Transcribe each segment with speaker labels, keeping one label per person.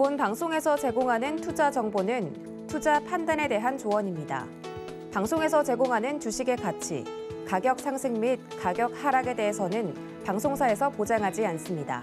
Speaker 1: 본 방송에서 제공하는 투자 정보는 투자 판단에 대한 조언입니다. 방송에서 제공하는 주식의 가치, 가격 상승 및 가격 하락에 대해서는 방송사에서 보장하지 않습니다.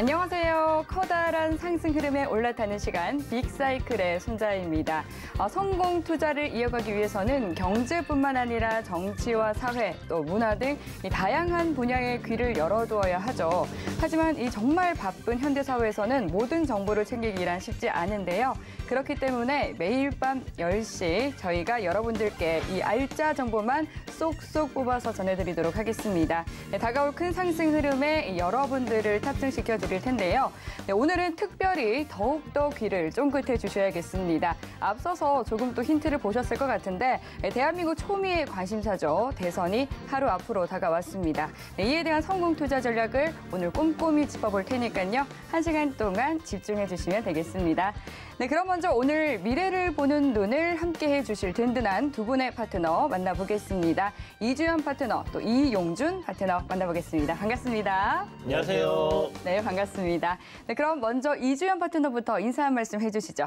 Speaker 2: 안녕하세요. 커다란 상승 흐름에 올라타는 시간 빅사이클의 손자입니다. 성공 투자를 이어가기 위해서는 경제뿐만 아니라 정치와 사회 또 문화 등 다양한 분야의 귀를 열어두어야 하죠. 하지만 이 정말 바쁜 현대사회에서는 모든 정보를 챙기기란 쉽지 않은데요. 그렇기 때문에 매일 밤 10시 저희가 여러분들께 이 알짜 정보만 쏙쏙 뽑아서 전해드리도록 하겠습니다. 다가올 큰 상승 흐름에 여러분들을 탑승시켜 드릴 텐데요. 오늘은 특별히 더욱더 귀를 쫑긋해 주셔야겠습니다. 앞서서 조금 또 힌트를 보셨을 것 같은데 대한민국 초미의 관심사죠. 대선이 하루 앞으로 다가왔습니다. 이에 대한 성공 투자 전략을 오늘 꼼꼼히 짚어볼 테니까요. 1시간 동안 집중해 주시면 되겠습니다. 네, 그럼 먼저 오늘 미래를 보는 눈을 함께해 주실 든든한 두 분의 파트너 만나보겠습니다. 이주연 파트너, 또 이용준 파트너 만나보겠습니다. 반갑습니다.
Speaker 3: 안녕하세요.
Speaker 2: 네, 반갑습니다. 네, 그럼 먼저 이주연 파트너부터 인사 한 말씀 해주시죠.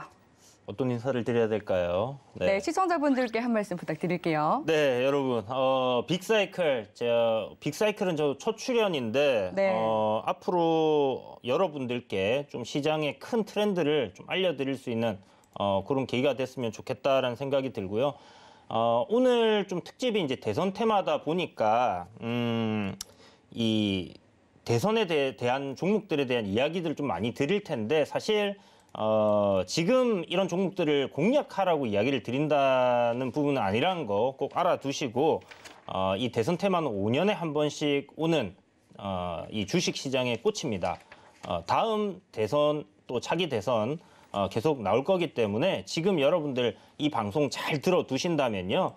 Speaker 3: 어떤 인사를 드려야 될까요?
Speaker 2: 네, 시청자분들께 한 말씀 부탁드릴게요.
Speaker 3: 네, 여러분, 빅사이클, 빅사이클은 저 첫 출연인데,
Speaker 2: 네.
Speaker 3: 앞으로 여러분들께 좀 시장의 큰 트렌드를 좀 알려드릴 수 있는 그런 계기가 됐으면 좋겠다라는 생각이 들고요. 오늘 좀 특집이 이제 대선 테마다 보니까, 이 대선에 대한 종목들에 대한 이야기들을 좀 많이 드릴 텐데, 사실 지금 이런 종목들을 공략하라고 이야기를 드린다는 부분은 아니라는 거 꼭 알아두시고, 이 대선 테마는 5년에 한 번씩 오는 이 주식 시장의 꽃입니다. 다음 대선 또 차기 대선 계속 나올 거기 때문에 지금 여러분들 이 방송 잘 들어두신다면요.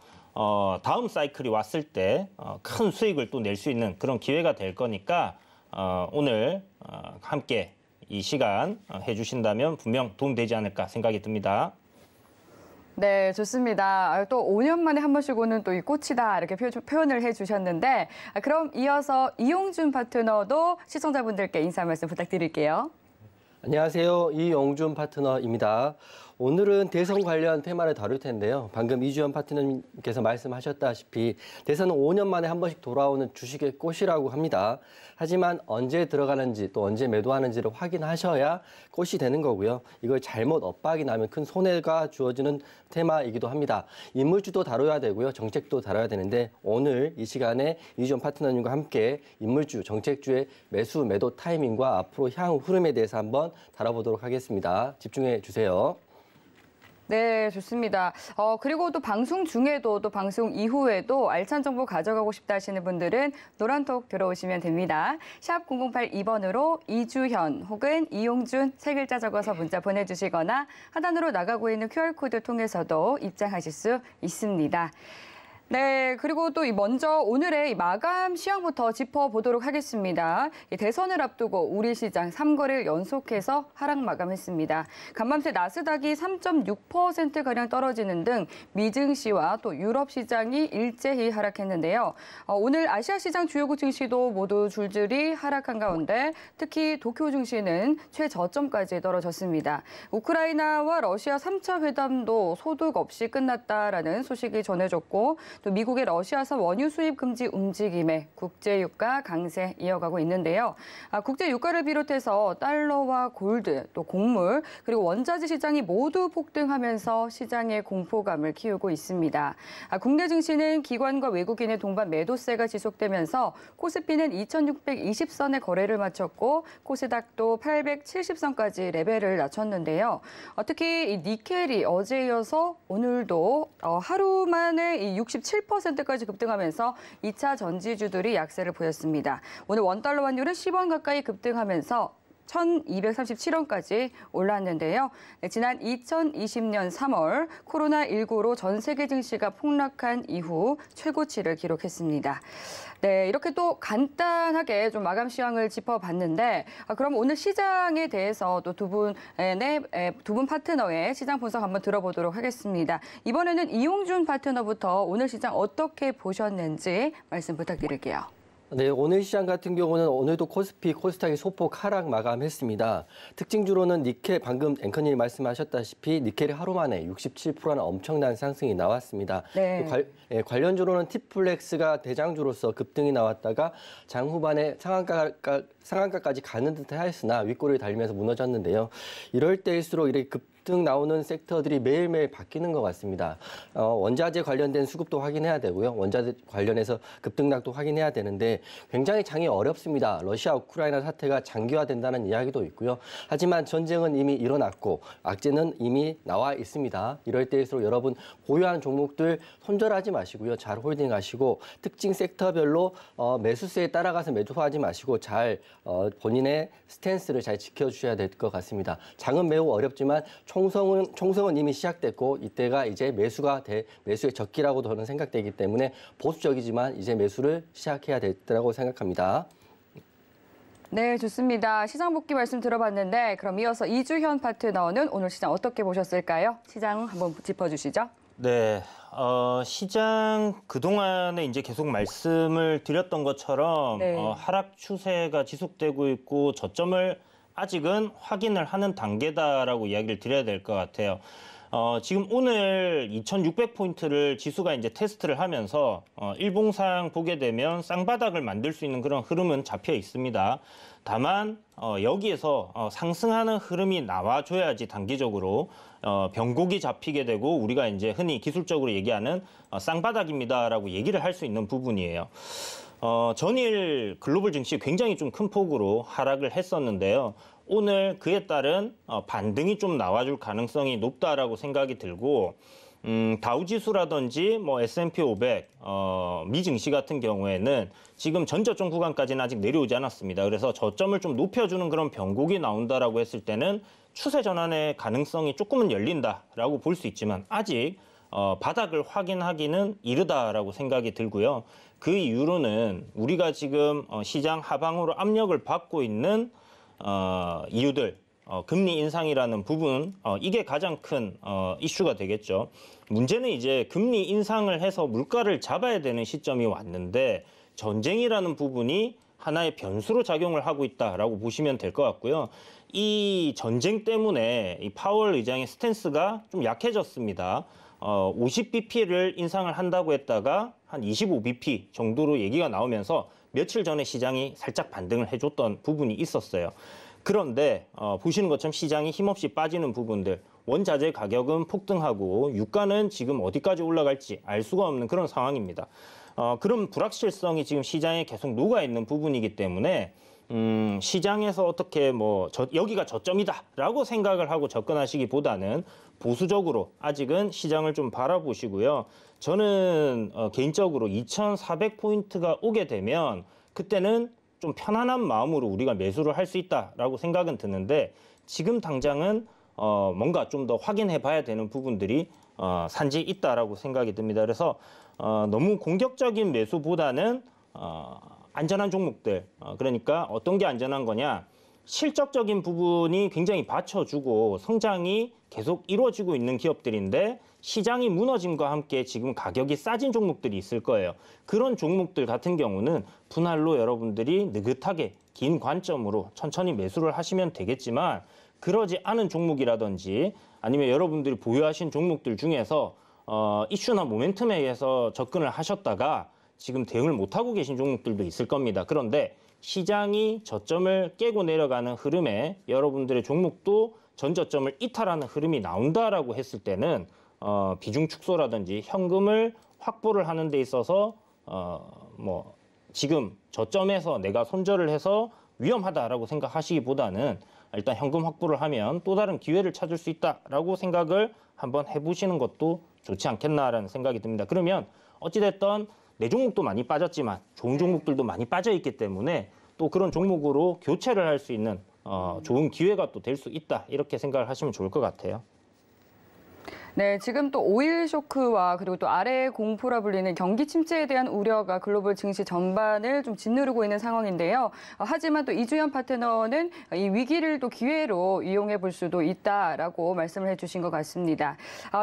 Speaker 3: 다음 사이클이 왔을 때 큰 수익을 또 낼 수 있는 그런 기회가 될 거니까 오늘 함께 이 시간 해주신다면 분명 도움되지 않을까 생각이 듭니다.
Speaker 2: 네, 좋습니다. 또 5년 만에 한 번씩 오는 또 이 꽃이다 이렇게 표현을 해주셨는데 그럼 이어서 이용준 파트너도 시청자분들께 인사 말씀 부탁드릴게요.
Speaker 4: 안녕하세요. 이용준 파트너입니다. 오늘은 대선 관련 테마를 다룰 텐데요. 방금 이주연 파트너님께서 말씀하셨다시피 대선은 5년 만에 한 번씩 돌아오는 주식의 꽃이라고 합니다. 하지만 언제 들어가는지 또 언제 매도하는지를 확인하셔야 꽃이 되는 거고요. 이걸 잘못 엇박이 나면 큰 손해가 주어지는 테마이기도 합니다. 인물주도 다뤄야 되고요. 정책도 다뤄야 되는데 오늘 이 시간에 이주연 파트너님과 함께 인물주, 정책주의 매수, 매도 타이밍과 앞으로 향후 흐름에 대해서 한번 다뤄보도록 하겠습니다. 집중해 주세요.
Speaker 2: 네, 좋습니다. 그리고 또 방송 중에도 또 방송 이후에도 알찬 정보 가져가고 싶다 하시는 분들은 노란톡 들어오시면 됩니다. 샵 0082번으로 이주현 혹은 이용준 3글자 적어서 문자 보내주시거나 하단으로 나가고 있는 QR코드 통해서도 입장하실 수 있습니다. 네, 그리고 또 먼저 오늘의 마감 시황부터 짚어보도록 하겠습니다. 대선을 앞두고 우리 시장 3거래일 연속해서 하락 마감했습니다. 간밤새 나스닥이 3.6%가량 떨어지는 등 미증시와 또 유럽 시장이 일제히 하락했는데요. 오늘 아시아 시장 주요국 증시도 모두 줄줄이 하락한 가운데 특히 도쿄 증시는 최저점까지 떨어졌습니다. 우크라이나와 러시아 3차 회담도 소득 없이 끝났다라는 소식이 전해졌고 또 미국의 러시아산 원유 수입 금지 움직임에 국제 유가 강세 이어가고 있는데요. 국제 유가를 비롯해서 달러와 골드, 또 곡물, 그리고 원자재 시장이 모두 폭등하면서 시장의 공포감을 키우고 있습니다. 국내 증시는 기관과 외국인의 동반 매도세가 지속되면서 코스피는 2620선의 거래를 마쳤고 코스닥도 870선까지 레벨을 낮췄는데요. 특히 이 니켈이 어제 이어서 오늘도 하루 만에 이 37%까지 급등하면서 2차 전지주들이 약세를 보였습니다. 오늘 원달러 환율은 10원 가까이 급등하면서 1,237원까지 올랐는데요. 지난 2020년 3월 코로나19로 전 세계 증시가 폭락한 이후 최고치를 기록했습니다. 네, 이렇게 또 간단하게 좀 마감 시황을 짚어봤는데 그럼 오늘 시장에 대해서 또 두 분 파트너의 시장 분석 한번 들어보도록 하겠습니다. 이번에는 이용준 파트너부터 오늘 시장 어떻게 보셨는지 말씀 부탁드릴게요.
Speaker 4: 네, 오늘 시장 같은 경우는 오늘도 코스피, 코스닥이 소폭 하락 마감했습니다. 특징주로는 니켈, 방금 앵커님이 말씀하셨다시피 니켈이 하루 만에 67%라는 엄청난 상승이 나왔습니다.
Speaker 2: 네.
Speaker 4: 관련주로는 티플렉스가 대장주로서 급등이 나왔다가 장 후반에 상한가까지 가는 듯 하였으나 윗꼬리를 달리면서 무너졌는데요. 이럴 때일수록 이렇게 급등 나오는 섹터들이 매일매일 바뀌는 것 같습니다. 원자재 관련된 수급도 확인해야 되고요. 원자재 관련해서 급등락도 확인해야 되는데 굉장히 장이 어렵습니다. 러시아 우크라이나 사태가 장기화된다는 이야기도 있고요. 하지만 전쟁은 이미 일어났고 악재는 이미 나와 있습니다. 이럴 때일수록 여러분 보유하는 종목들 손절하지 마시고요. 잘 홀딩하시고 특징 섹터별로 매수세에 따라가서 매도하지 마시고 잘 본인의 스탠스를 잘 지켜주셔야 될 것 같습니다. 장은 매우 어렵지만 총성은 이미 시작됐고 이때가 이제 매수의 적기라고 저는 생각되기 때문에 보수적이지만 이제 매수를 시작해야 됐다고 생각합니다.
Speaker 2: 네, 좋습니다. 시장 복귀 말씀 들어봤는데 그럼 이어서 이주현 파트너는 오늘 시장 어떻게 보셨을까요? 시장 한번 짚어주시죠.
Speaker 3: 네, 시장 그동안에 이제 계속 말씀을 드렸던 것처럼
Speaker 2: 네.
Speaker 3: 하락 추세가 지속되고 있고 저점을 아직은 확인을 하는 단계다라고 이야기를 드려야 될 것 같아요. 지금 오늘 2,600포인트를 지수가 이제 테스트를 하면서 일봉상 보게 되면 쌍바닥을 만들 수 있는 그런 흐름은 잡혀 있습니다. 다만 여기에서 상승하는 흐름이 나와줘야지 단기적으로 변곡이 잡히게 되고 우리가 이제 흔히 기술적으로 얘기하는 쌍바닥입니다라고 얘기를 할 수 있는 부분이에요. 전일 글로벌 증시 굉장히 좀 큰 폭으로 하락을 했었는데요. 오늘 그에 따른 반등이 좀 나와줄 가능성이 높다라고 생각이 들고 다우지수라든지 뭐 S&P 500, 미 증시 같은 경우에는 지금 전저점 구간까지는 아직 내려오지 않았습니다. 그래서 저점을 좀 높여주는 그런 변곡이 나온다라고 했을 때는 추세 전환의 가능성이 조금은 열린다라고 볼 수 있지만 아직 바닥을 확인하기는 이르다라고 생각이 들고요. 그 이유로는 우리가 지금 시장 하방으로 압력을 받고 있는 이유들, 금리 인상이라는 부분, 이게 가장 큰 이슈가 되겠죠. 문제는 이제 금리 인상을 해서 물가를 잡아야 되는 시점이 왔는데 전쟁이라는 부분이 하나의 변수로 작용을 하고 있다라고 보시면 될 것 같고요. 이 전쟁 때문에 이 파월 의장의 스탠스가 좀 약해졌습니다. 50bp를 인상을 한다고 했다가 한 25bp 정도로 얘기가 나오면서 며칠 전에 시장이 살짝 반등을 해줬던 부분이 있었어요. 그런데 보시는 것처럼 시장이 힘없이 빠지는 부분들, 원자재 가격은 폭등하고 유가는 지금 어디까지 올라갈지 알 수가 없는 그런 상황입니다. 그런 불확실성이 지금 시장에 계속 녹아있는 부분이기 때문에 시장에서 어떻게 여기가 저점이다라고 생각을 하고 접근하시기보다는 보수적으로 아직은 시장을 좀 바라보시고요. 저는 개인적으로 2,400포인트가 오게 되면 그때는 좀 편안한 마음으로 우리가 매수를 할 수 있다라고 생각은 드는데 지금 당장은 뭔가 좀 더 확인해 봐야 되는 부분들이 산지 있다라고 생각이 듭니다. 그래서 너무 공격적인 매수보다는 안전한 종목들, 그러니까 어떤 게 안전한 거냐, 실적적인 부분이 굉장히 받쳐주고 성장이 계속 이루어지고 있는 기업들인데 시장이 무너짐과 함께 지금 가격이 싸진 종목들이 있을 거예요. 그런 종목들 같은 경우는 분할로 여러분들이 느긋하게 긴 관점으로 천천히 매수를 하시면 되겠지만 그러지 않은 종목이라든지 아니면 여러분들이 보유하신 종목들 중에서 이슈나 모멘텀에 의해서 접근을 하셨다가 지금 대응을 못하고 계신 종목들도 있을 겁니다. 그런데 시장이 저점을 깨고 내려가는 흐름에 여러분들의 종목도 전저점을 이탈하는 흐름이 나온다라고 했을 때는 비중 축소라든지 현금을 확보를 하는 데 있어서 지금 저점에서 내가 손절을 해서 위험하다라고 생각하시기보다는 일단 현금 확보를 하면 또 다른 기회를 찾을 수 있다라고 생각을 한번 해보시는 것도 좋지 않겠나라는 생각이 듭니다. 그러면 어찌됐든 내 종목도 많이 빠졌지만 좋은 종목들도 많이 빠져 있기 때문에 또 그런 종목으로 교체를 할 수 있는 좋은 기회가 또 될 수 있다. 이렇게 생각을 하시면 좋을 것 같아요.
Speaker 2: 네, 지금 또 오일 쇼크와 그리고 또 아래 공포라 불리는 경기 침체에 대한 우려가 글로벌 증시 전반을 좀 짓누르고 있는 상황인데요. 하지만 또 이주연 파트너는 이 위기를 또 기회로 이용해 볼 수도 있다라고 말씀을 해주신 것 같습니다.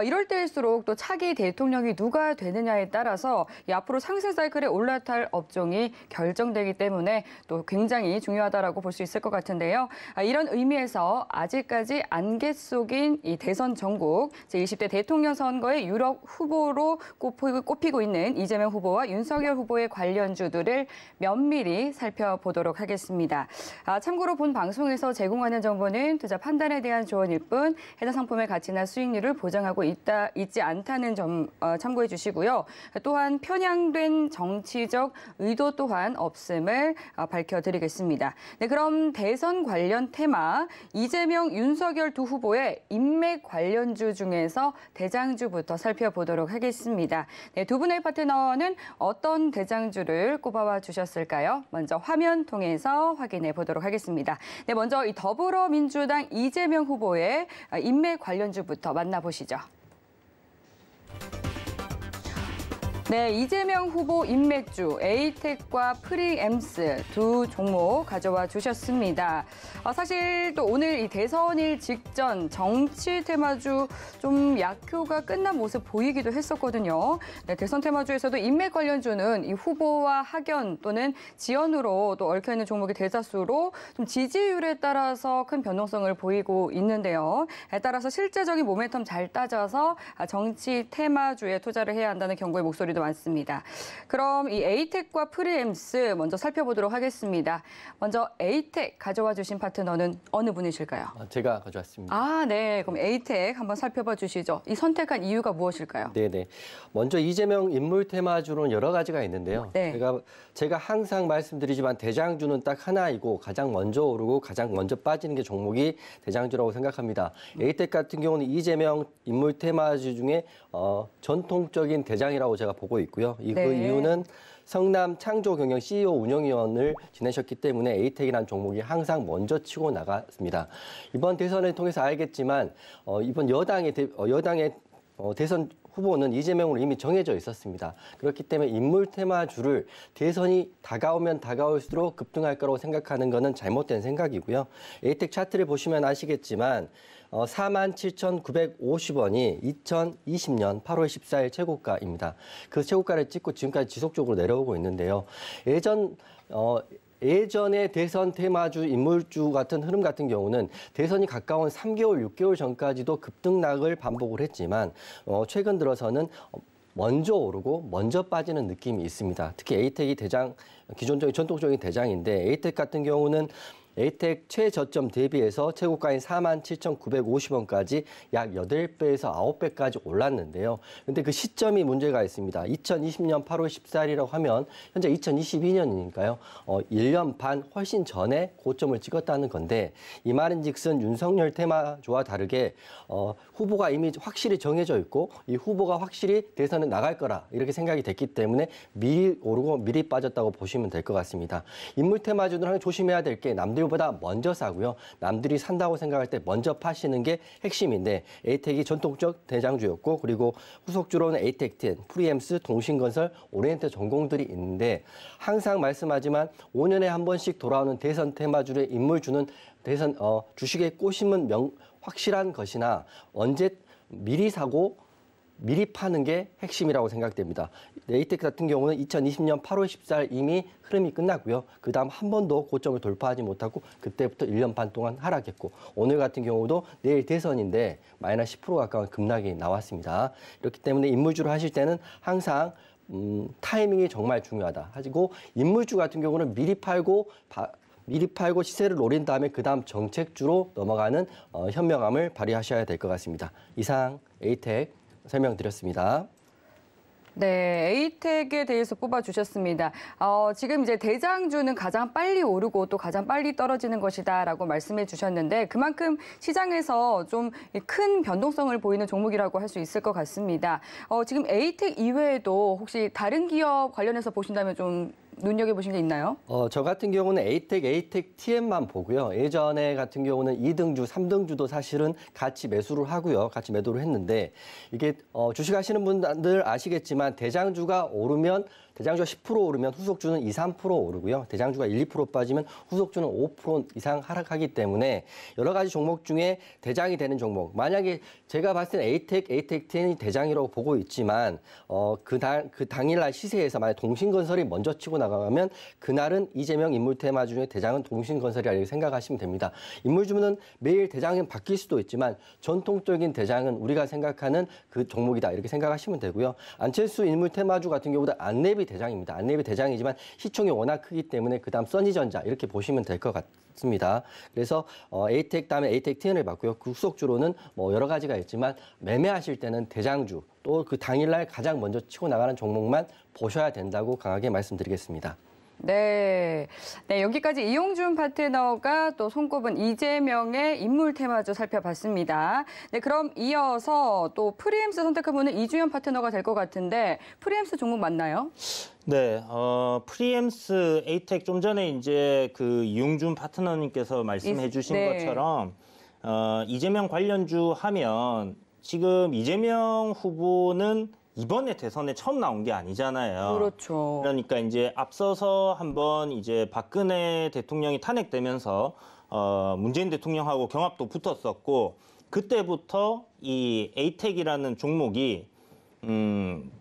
Speaker 2: 이럴 때일수록 또 차기 대통령이 누가 되느냐에 따라서 이 앞으로 상승 사이클에 올라탈 업종이 결정되기 때문에 또 굉장히 중요하다라고 볼 수 있을 것 같은데요. 이런 의미에서 아직까지 안개 속인 이 대선 전국 제20대 대통령 선거의 유력 후보로 꼽히고 있는 이재명 후보와 윤석열 후보의 관련주들을 면밀히 살펴보도록 하겠습니다. 참고로 본 방송에서 제공하는 정보는 투자 판단에 대한 조언일 뿐 해당 상품의 가치나 수익률을 보장하고 있지 않다는 점 참고해 주시고요. 또한 편향된 정치적 의도 또한 없음을 밝혀드리겠습니다. 네, 그럼 대선 관련 테마 이재명, 윤석열 두 후보의 인맥 관련주 중에서 대장주부터 살펴보도록 하겠습니다. 네, 두 분의 파트너는 어떤 대장주를 꼽아와 주셨을까요? 먼저 화면 통해서 확인해 보도록 하겠습니다. 네, 먼저 이 더불어민주당 이재명 후보의 인맥 관련주부터 만나보시죠. 네, 이재명 후보 인맥주 에이텍과 프리엠스 두 종목 가져와 주셨습니다. 사실 또 오늘 이 대선일 직전 정치 테마주 좀 약효가 끝난 모습 보이기도 했었거든요. 네, 대선 테마주에서도 인맥 관련주는 이 후보와 학연 또는 지연으로 또 얽혀있는 종목이 대다수로 좀 지지율에 따라서 큰 변동성을 보이고 있는데요. 따라서 실제적인 모멘텀 잘 따져서 정치 테마주에 투자를 해야 한다는 경고의 목소리도 많습니다. 그럼 이 에이텍과 프리엠스 먼저 살펴보도록 하겠습니다. 먼저 에이텍 가져와 주신 파트너는 어느 분이실까요?
Speaker 4: 제가 가져왔습니다.
Speaker 2: 네. 그럼 에이텍 한번 살펴봐 주시죠. 이 선택한 이유가 무엇일까요?
Speaker 4: 네네. 먼저 이재명 인물 테마주로는 여러 가지가 있는데요.
Speaker 2: 네.
Speaker 4: 제가 항상 말씀드리지만 대장주는 딱 하나이고 가장 먼저 오르고 가장 먼저 빠지는 게 종목이 대장주라고 생각합니다. 에이텍 같은 경우는 이재명 인물 테마주 중에 전통적인 대장이라고 제가 보고 있고요. 그 이유는 성남 창조경영 CEO 운영위원을 지내셨기 때문에 에이텍이라는 종목이 항상 먼저 치고 나갔습니다. 이번 대선을 통해서 알겠지만 이번 여당의 대선 후보는 이재명으로 이미 정해져 있었습니다. 그렇기 때문에 인물 테마주를 대선이 다가오면 다가올수록 급등할 거라고 생각하는 것은 잘못된 생각이고요. 에이텍 차트를 보시면 아시겠지만 47,950원이 2020년 8월 14일 최고가입니다. 그 최고가를 찍고 지금까지 지속적으로 내려오고 있는데요. 예전에 대선 테마주, 인물주 같은 흐름 같은 경우는 대선이 가까운 3개월, 6개월 전까지도 급등락을 반복을 했지만 최근 들어서는 먼저 오르고 먼저 빠지는 느낌이 있습니다. 특히 에이텍이 기존적인 전통적인 대장인데 에이텍 같은 경우는 에이텍 최저점 대비해서 최고가인 47,950원까지 약 8배에서 9배까지 올랐는데요. 근데 그 시점이 문제가 있습니다. 2020년 8월 14일이라고 하면 현재 2022년이니까요. 1년 반 훨씬 전에 고점을 찍었다는 건데 이 말인즉슨 윤석열 테마주와 다르게 후보가 이미 확실히 정해져 있고 이 후보가 확실히 대선에 나갈 거라 이렇게 생각이 됐기 때문에 미리 오르고 미리 빠졌다고 보시면 될 것 같습니다. 인물 테마주는 조심해야 될 게 남들보다 먼저 사고요. 남들이 산다고 생각할 때 먼저 파시는 게 핵심인데 에이텍이 전통적 대장주였고 그리고 후속주로는 에이텍10, 프리엠스, 동신건설, 오리엔트 전공들이 있는데 항상 말씀하지만 5년에 한 번씩 돌아오는 대선 테마주의 인물주는 대선 주식의 꼬심은 확실한 것이나 언제 미리 사고 미리 파는 게 핵심이라고 생각됩니다. 에이텍 같은 경우는 2020년 8월 14일 이미 흐름이 끝났고요. 그다음 한 번도 고점을 돌파하지 못하고 그때부터 1년 반 동안 하락했고 오늘 같은 경우도 내일 대선인데 마이너스 10% 가까운 급락이 나왔습니다. 이렇기 때문에 인물주를 하실 때는 항상 타이밍이 정말 중요하다. 하고 인물주 같은 경우는 미리 팔고 시세를 노린 다음에 그다음 정책주로 넘어가는 현명함을 발휘하셔야 될 것 같습니다. 이상 에이텍 설명드렸습니다.
Speaker 2: 네, 에이텍에 대해서 뽑아주셨습니다. 지금 이제 대장주는 가장 빨리 오르고 또 가장 빨리 떨어지는 것이다라고 말씀해 주셨는데 그만큼 시장에서 좀 큰 변동성을 보이는 종목이라고 할 수 있을 것 같습니다. 지금 에이텍 이외에도 혹시 다른 기업 관련해서 보신다면 좀 눈여겨보신 게 있나요?
Speaker 4: 저 같은 경우는 에이텍 TM만 보고요. 예전에 같은 경우는 2등주, 3등주도 사실은 같이 매수를 하고요. 같이 매도를 했는데 이게 주식하시는 분들 아시겠지만 대장주가 오르면 대장주가 10% 오르면 후속주는 2, 3% 오르고요. 대장주가 1, 2% 빠지면 후속주는 5% 이상 하락하기 때문에 여러 가지 종목 중에 대장이 되는 종목. 만약에 제가 봤을 때는 에이텍 TM이 대장이라고 보고 있지만 그 당일날 시세에서 만약 동신건설이 먼저 치고 나가면 그날은 이재명 인물 테마 중에 대장은 동신건설이라고 생각하시면 됩니다. 인물주는 매일 대장은 바뀔 수도 있지만 전통적인 대장은 우리가 생각하는 그 종목이다 이렇게 생각하시면 되고요. 안철수 인물 테마주 같은 경우도 안내비 대장입니다. 안내비 대장이지만 시총이 워낙 크기 때문에 그다음 써니전자 이렇게 보시면 될 것 같습니다. 그래서 에이텍 다음에 에이텍 TN을 봤고요. 그 후속주로는 뭐 여러 가지가 있지만 매매하실 때는 대장주 또 그 당일날 가장 먼저 치고 나가는 종목만 보셔야 된다고 강하게 말씀드리겠습니다.
Speaker 2: 네, 여기까지 이용준 파트너가 또 손꼽은 이재명의 인물 테마주 살펴봤습니다. 네, 그럼 이어서 또 프리엠스 선택해보는 이주연 파트너가 될 것 같은데 프리엠스 종목 맞나요?
Speaker 3: 네, 프리엠스 에이텍 좀 전에 이제 그 이용준 파트너님께서 말씀해 주신
Speaker 2: 네.
Speaker 3: 것처럼 이재명 관련주 하면 지금 이재명 후보는 이번에 대선에 처음 나온 게 아니잖아요.
Speaker 2: 그렇죠.
Speaker 3: 그러니까 이제 앞서서 한번 이제 박근혜 대통령이 탄핵되면서 문재인 대통령하고 경합도 붙었었고 그때부터 이 에이텍이라는 종목이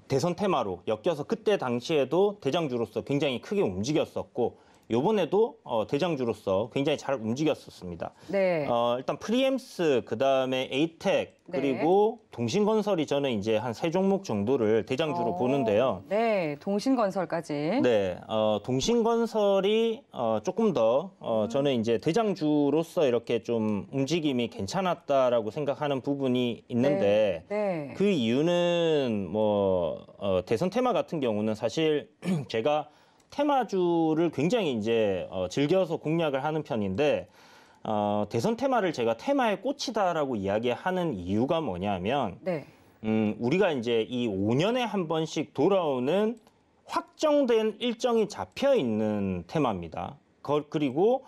Speaker 3: 대선 테마로 엮여서 그때 당시에도 대장주로서 굉장히 크게 움직였었고 요번에도 대장주로서 굉장히 잘 움직였었습니다.
Speaker 2: 네.
Speaker 3: 일단 프리엠스, 그다음에 에이텍, 그리고 동신건설이 저는 이제 한 3종목 정도를 대장주로 보는데요.
Speaker 2: 네, 동신건설까지.
Speaker 3: 네, 동신건설이 조금 더 저는 이제 대장주로서 이렇게 좀 움직임이 괜찮았다라고 생각하는 부분이 있는데
Speaker 2: 네.
Speaker 3: 그 이유는 뭐 대선 테마 같은 경우는 사실 제가 테마주를 굉장히 이제 즐겨서 공략을 하는 편인데 대선 테마를 제가 테마의 꽃이다라고 이야기하는 이유가 뭐냐면
Speaker 2: 네.
Speaker 3: 우리가 이제 이 5년에 한 번씩 돌아오는 확정된 일정이 잡혀 있는 테마입니다. 그리고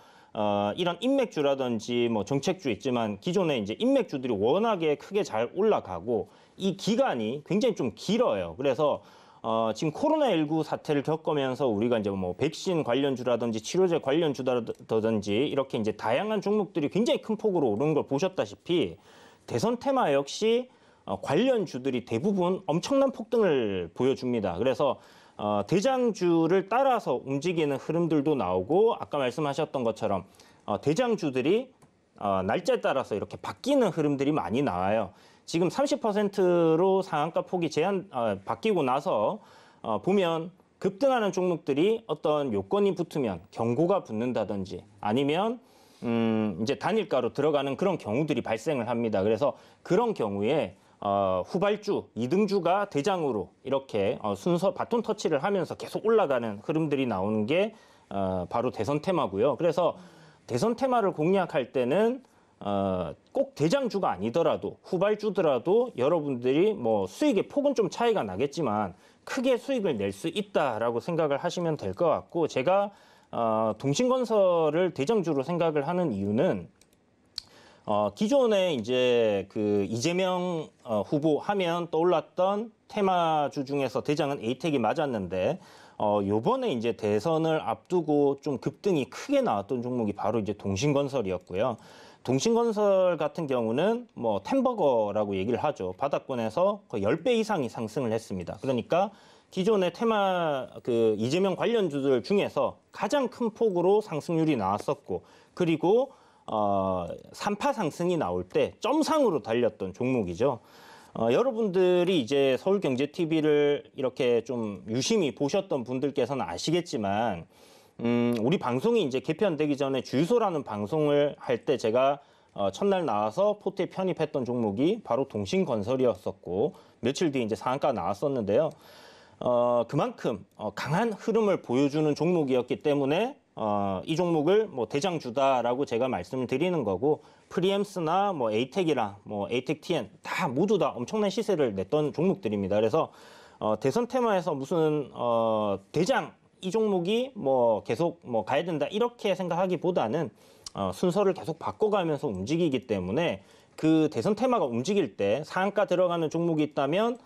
Speaker 3: 이런 인맥주라든지 뭐 정책주 있지만 기존에 이제 인맥주들이 워낙에 크게 잘 올라가고 이 기간이 굉장히 좀 길어요. 그래서 지금 코로나19 사태를 겪으면서 우리가 이제 뭐 백신 관련주라든지 치료제 관련주라든지 이렇게 이제 다양한 종목들이 굉장히 큰 폭으로 오르는 걸 보셨다시피 대선 테마 역시 관련주들이 대부분 엄청난 폭등을 보여줍니다. 그래서 대장주를 따라서 움직이는 흐름들도 나오고 아까 말씀하셨던 것처럼 대장주들이 날짜에 따라서 이렇게 바뀌는 흐름들이 많이 나와요. 지금 30%로 상한가 폭이 바뀌고 나서 보면 급등하는 종목들이 어떤 요건이 붙으면 경고가 붙는다든지 아니면 이제 단일가로 들어가는 그런 경우들이 발생을 합니다. 그래서 그런 경우에 후발주, 2등주가 대장으로 이렇게 순서 바톤 터치를 하면서 계속 올라가는 흐름들이 나오는 게 바로 대선 테마고요. 그래서 대선 테마를 공략할 때는 꼭 대장주가 아니더라도 후발주더라도 여러분들이 뭐 수익의 폭은 좀 차이가 나겠지만 크게 수익을 낼 수 있다라고 생각을 하시면 될 것 같고 제가 동신건설을 대장주로 생각을 하는 이유는 기존에 이제 그 이재명 후보 하면 떠올랐던 테마주 중에서 대장은 에이텍이 맞았는데 요번에 이제 대선을 앞두고 좀 급등이 크게 나왔던 종목이 바로 이제 동신건설이었고요. 동신건설 같은 경우는 뭐 템버거라고 얘기를 하죠. 바닥권에서 거의 10배 이상이 상승을 했습니다. 그러니까 기존의 테마 그 이재명 관련주들 중에서 가장 큰 폭으로 상승률이 나왔었고 그리고 3파 상승이 나올 때 점상으로 달렸던 종목이죠. 여러분들이 이제 서울경제TV를 이렇게 좀 유심히 보셨던 분들께서는 아시겠지만 우리 방송이 이제 개편되기 전에 주유소라는 방송을 할 때 제가 첫날 나와서 포트에 편입했던 종목이 바로 동신건설이었었고 며칠 뒤에 이제 상한가 나왔었는데요. 그만큼 강한 흐름을 보여주는 종목이었기 때문에 이 종목을 뭐 대장주다라고 제가 말씀을 드리는 거고, 프리엠스나 뭐 에이텍이랑 뭐 에이텍TN 다 모두 다 엄청난 시세를 냈던 종목들입니다. 그래서 대선 테마에서 무슨 대장 이 종목이 뭐 계속 뭐 가야 된다 이렇게 생각하기보다는 순서를 계속 바꿔가면서 움직이기 때문에 그 대선 테마가 움직일 때 상한가 들어가는 종목이 있다면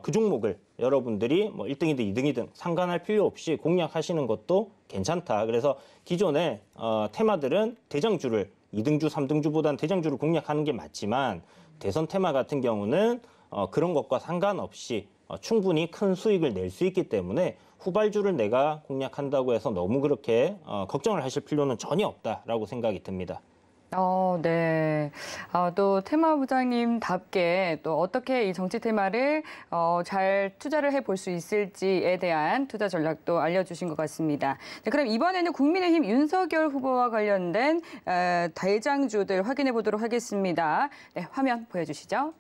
Speaker 3: 그 종목을 여러분들이 뭐 1등이든 2등이든 상관할 필요 없이 공략하시는 것도 괜찮다. 그래서 기존의 테마들은 대장주를 2등주, 3등주보다는 대장주를 공략하는 게 맞지만, 대선 테마 같은 경우는 그런 것과 상관없이 충분히 큰 수익을 낼 수 있기 때문에 후발주를 내가 공략한다고 해서 너무 그렇게 걱정을 하실 필요는 전혀 없다라고 생각이 듭니다.
Speaker 2: 네. 또 테마 부장님답게 또 어떻게 이 정치 테마를 잘 투자를 해볼 수 있을지에 대한 투자 전략도 알려주신 것 같습니다. 네, 그럼 이번에는 국민의힘 윤석열 후보와 관련된 대장주들 확인해 보도록 하겠습니다. 네, 화면 보여주시죠.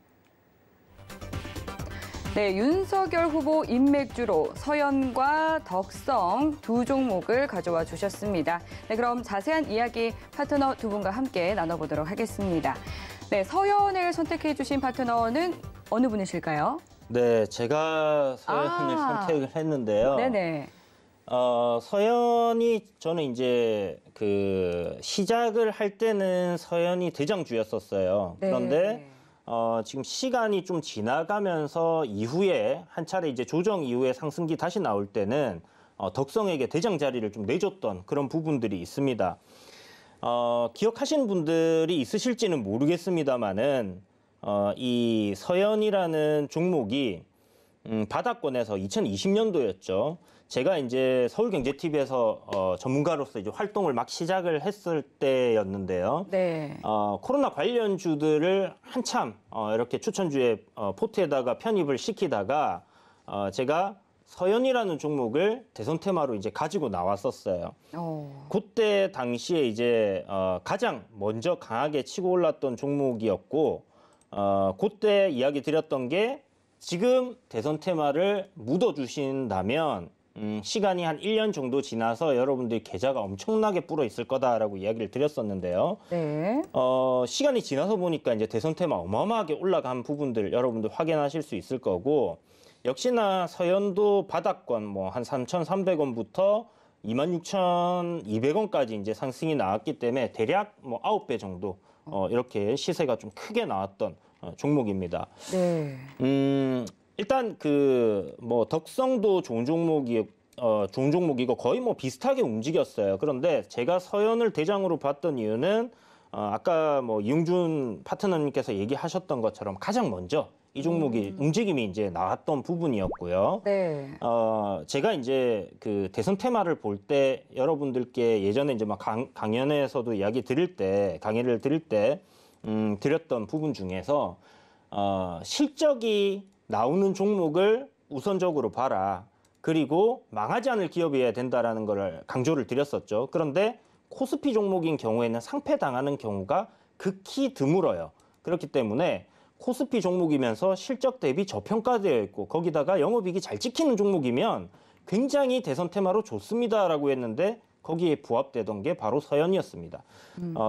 Speaker 2: 네, 윤석열 후보 인맥주로 서연과 덕성 두 종목을 가져와 주셨습니다. 네, 그럼 자세한 이야기 파트너 두 분과 함께 나눠보도록 하겠습니다. 네, 서연을 선택해 주신 파트너는 어느 분이실까요?
Speaker 3: 네, 제가 서연을 선택을 했는데요.
Speaker 2: 네네.
Speaker 3: 서연이 저는 이제 그 시작을 할 때는 서연이 대장주였었어요.
Speaker 2: 네.
Speaker 3: 그런데 지금 시간이 좀 지나가면서 이후에 한 차례 이제 조정 이후에 상승기 다시 나올 때는 덕성에게 대장 자리를 좀 내줬던 그런 부분들이 있습니다. 기억하시는 분들이 있으실지는 모르겠습니다만은 이 서연이라는 종목이 바닥권에서 2020년도였죠. 제가 이제 서울경제TV에서 전문가로서 이제 활동을 막 시작을 했을 때였는데요.
Speaker 2: 네.
Speaker 3: 코로나 관련주들을 한참 이렇게 추천주에 포트에다가 편입을 시키다가 제가 서연이라는 종목을 대선 테마로 이제 가지고 나왔었어요. 그때 당시에 이제 가장 먼저 강하게 치고 올랐던 종목이었고, 그때 이야기 드렸던 게 지금 대선 테마를 묻어주신다면 시간이 한 1년 정도 지나서 여러분들이 계좌가 엄청나게 불어 있을 거다라고 이야기를 드렸었는데요.
Speaker 2: 네.
Speaker 3: 시간이 지나서 보니까 이제 대선 테마 어마어마하게 올라간 부분들 여러분들 확인하실 수 있을 거고, 역시나 서연도 바닥권 뭐 한 3,300원부터 26,200원까지 이제 상승이 나왔기 때문에 대략 뭐 9배 정도 이렇게 시세가 좀 크게 나왔던 종목입니다.
Speaker 2: 네.
Speaker 3: 일단 그 뭐 덕성도 좋은 종목이고 거의 뭐 비슷하게 움직였어요. 그런데 제가 서연을 대장으로 봤던 이유는 아까 뭐 이용준 파트너님께서 얘기하셨던 것처럼 가장 먼저 이 종목이 움직임이 이제 나왔던 부분이었고요.
Speaker 2: 네.
Speaker 3: 제가 이제 그 대선 테마를 볼 때 여러분들께 예전에 이제 막 강연에서도 강의를 드릴 때 드렸던 부분 중에서 실적이 나오는 종목을 우선적으로 봐라. 그리고 망하지 않을 기업이어야 된다라는 걸 강조를 드렸었죠. 그런데 코스피 종목인 경우에는 상폐당하는 경우가 극히 드물어요. 그렇기 때문에 코스피 종목이면서 실적 대비 저평가되어 있고 거기다가 영업이익이 잘 찍히는 종목이면 굉장히 대선 테마로 좋습니다라고 했는데 거기에 부합되던 게 바로 서연이었습니다.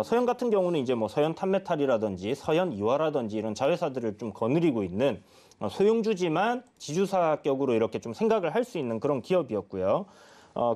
Speaker 3: 서연 같은 경우는 이제 뭐 서연 탄메탈이라든지 서연 이화라든지 이런 자회사들을 좀 거느리고 있는 소형주지만 지주사격으로 이렇게 좀 생각을 할 수 있는 그런 기업이었고요.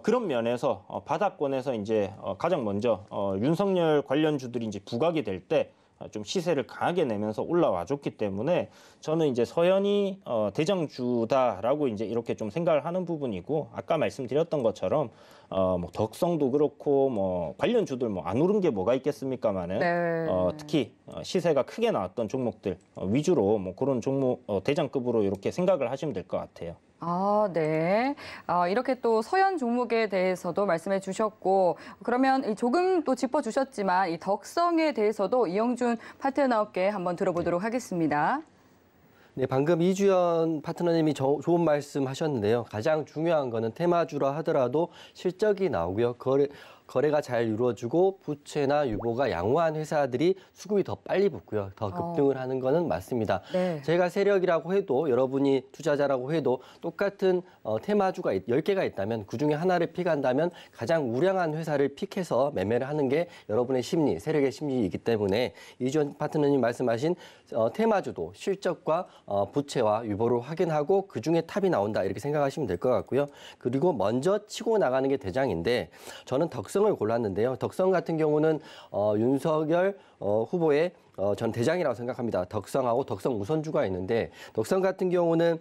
Speaker 3: 그런 면에서 바닥권에서 이제 가장 먼저 윤석열 관련주들이 이제 부각이 될 때 좀 시세를 강하게 내면서 올라와 줬기 때문에 저는 이제 서연이 대장주다라고 이제 이렇게 좀 생각을 하는 부분이고, 아까 말씀드렸던 것처럼 뭐 덕성도 그렇고 뭐 관련주들 뭐 안 오른 게 뭐가 있겠습니까만은
Speaker 2: 네.
Speaker 3: 특히 시세가 크게 나왔던 종목들 위주로 뭐 그런 종목 대장급으로 이렇게 생각을 하시면 될 것 같아요.
Speaker 2: 네. 이렇게 또 서연 종목에 대해서도 말씀해 주셨고, 그러면 조금 또 짚어주셨지만 이 덕성에 대해서도 이영준 파트너께 한번 들어보도록 하겠습니다.
Speaker 4: 네, 방금 이주연 파트너님이 좋은 말씀 하셨는데요. 가장 중요한 거는 테마주라 하더라도 실적이 나오고요. 거래가 잘 이루어지고 부채나 유보가 양호한 회사들이 수급이 더 빨리 붙고요. 더 급등을 하는 거는 맞습니다.
Speaker 2: 네.
Speaker 4: 제가 세력이라고 해도 여러분이 투자자라고 해도 똑같은 테마주가 10개가 있다면 그중에 하나를 픽한다면 가장 우량한 회사를 픽해서 매매를 하는 게 여러분의 심리, 세력의 심리이기 때문에 이주연 파트너님 말씀하신 테마주도 실적과 부채와 유보를 확인하고 그중에 탑이 나온다 이렇게 생각하시면 될 것 같고요. 그리고 먼저 치고 나가는 게 대장인데 저는 덕성을 골랐는데요. 덕성 같은 경우는 윤석열 후보의 전 대장이라고 생각합니다. 덕성하고 덕성 우선주가 있는데 덕성 같은 경우는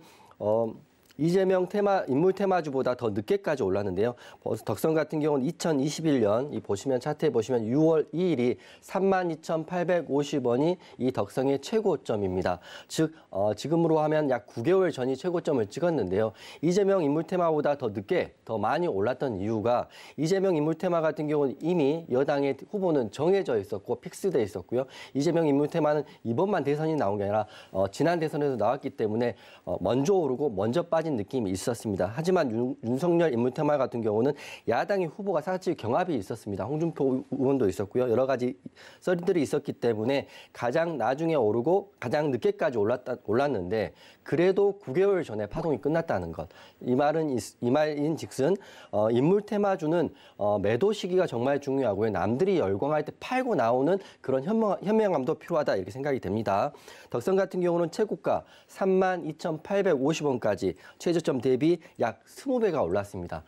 Speaker 4: 이재명 인물 테마주보다 더 늦게까지 올랐는데요. 덕성 같은 경우는 2021년 이 보시면 차트에 보시면 6월 2일이 32,850원이 이 덕성의 최고점입니다. 즉 지금으로 하면 약 9개월 전이 최고점을 찍었는데요. 이재명 인물 테마보다 더 늦게 더 많이 올랐던 이유가 이재명 인물 테마 같은 경우는 이미 여당의 후보는 정해져 있었고 픽스돼 있었고요. 이재명 인물 테마는 이번만 대선이 나온 게 아니라 지난 대선에서 나왔기 때문에 먼저 오르고 먼저 빠진 느낌이 있었습니다. 하지만 윤석열 인물 테마 같은 경우는 야당의 후보가 사실 경합이 있었습니다. 홍준표 의원도 있었고요. 여러 가지 썰들이 있었기 때문에 가장 나중에 오르고 가장 늦게까지 올랐는데 그래도 9개월 전에 파동이 끝났다는 것. 이 말인즉슨 인물 테마주는 매도 시기가 정말 중요하고요. 남들이 열광할 때 팔고 나오는 그런 현명함도 필요하다 이렇게 생각이 됩니다. 덕성 같은 경우는 최고가 32,850원까지 최저점 대비 약 20배가 올랐습니다.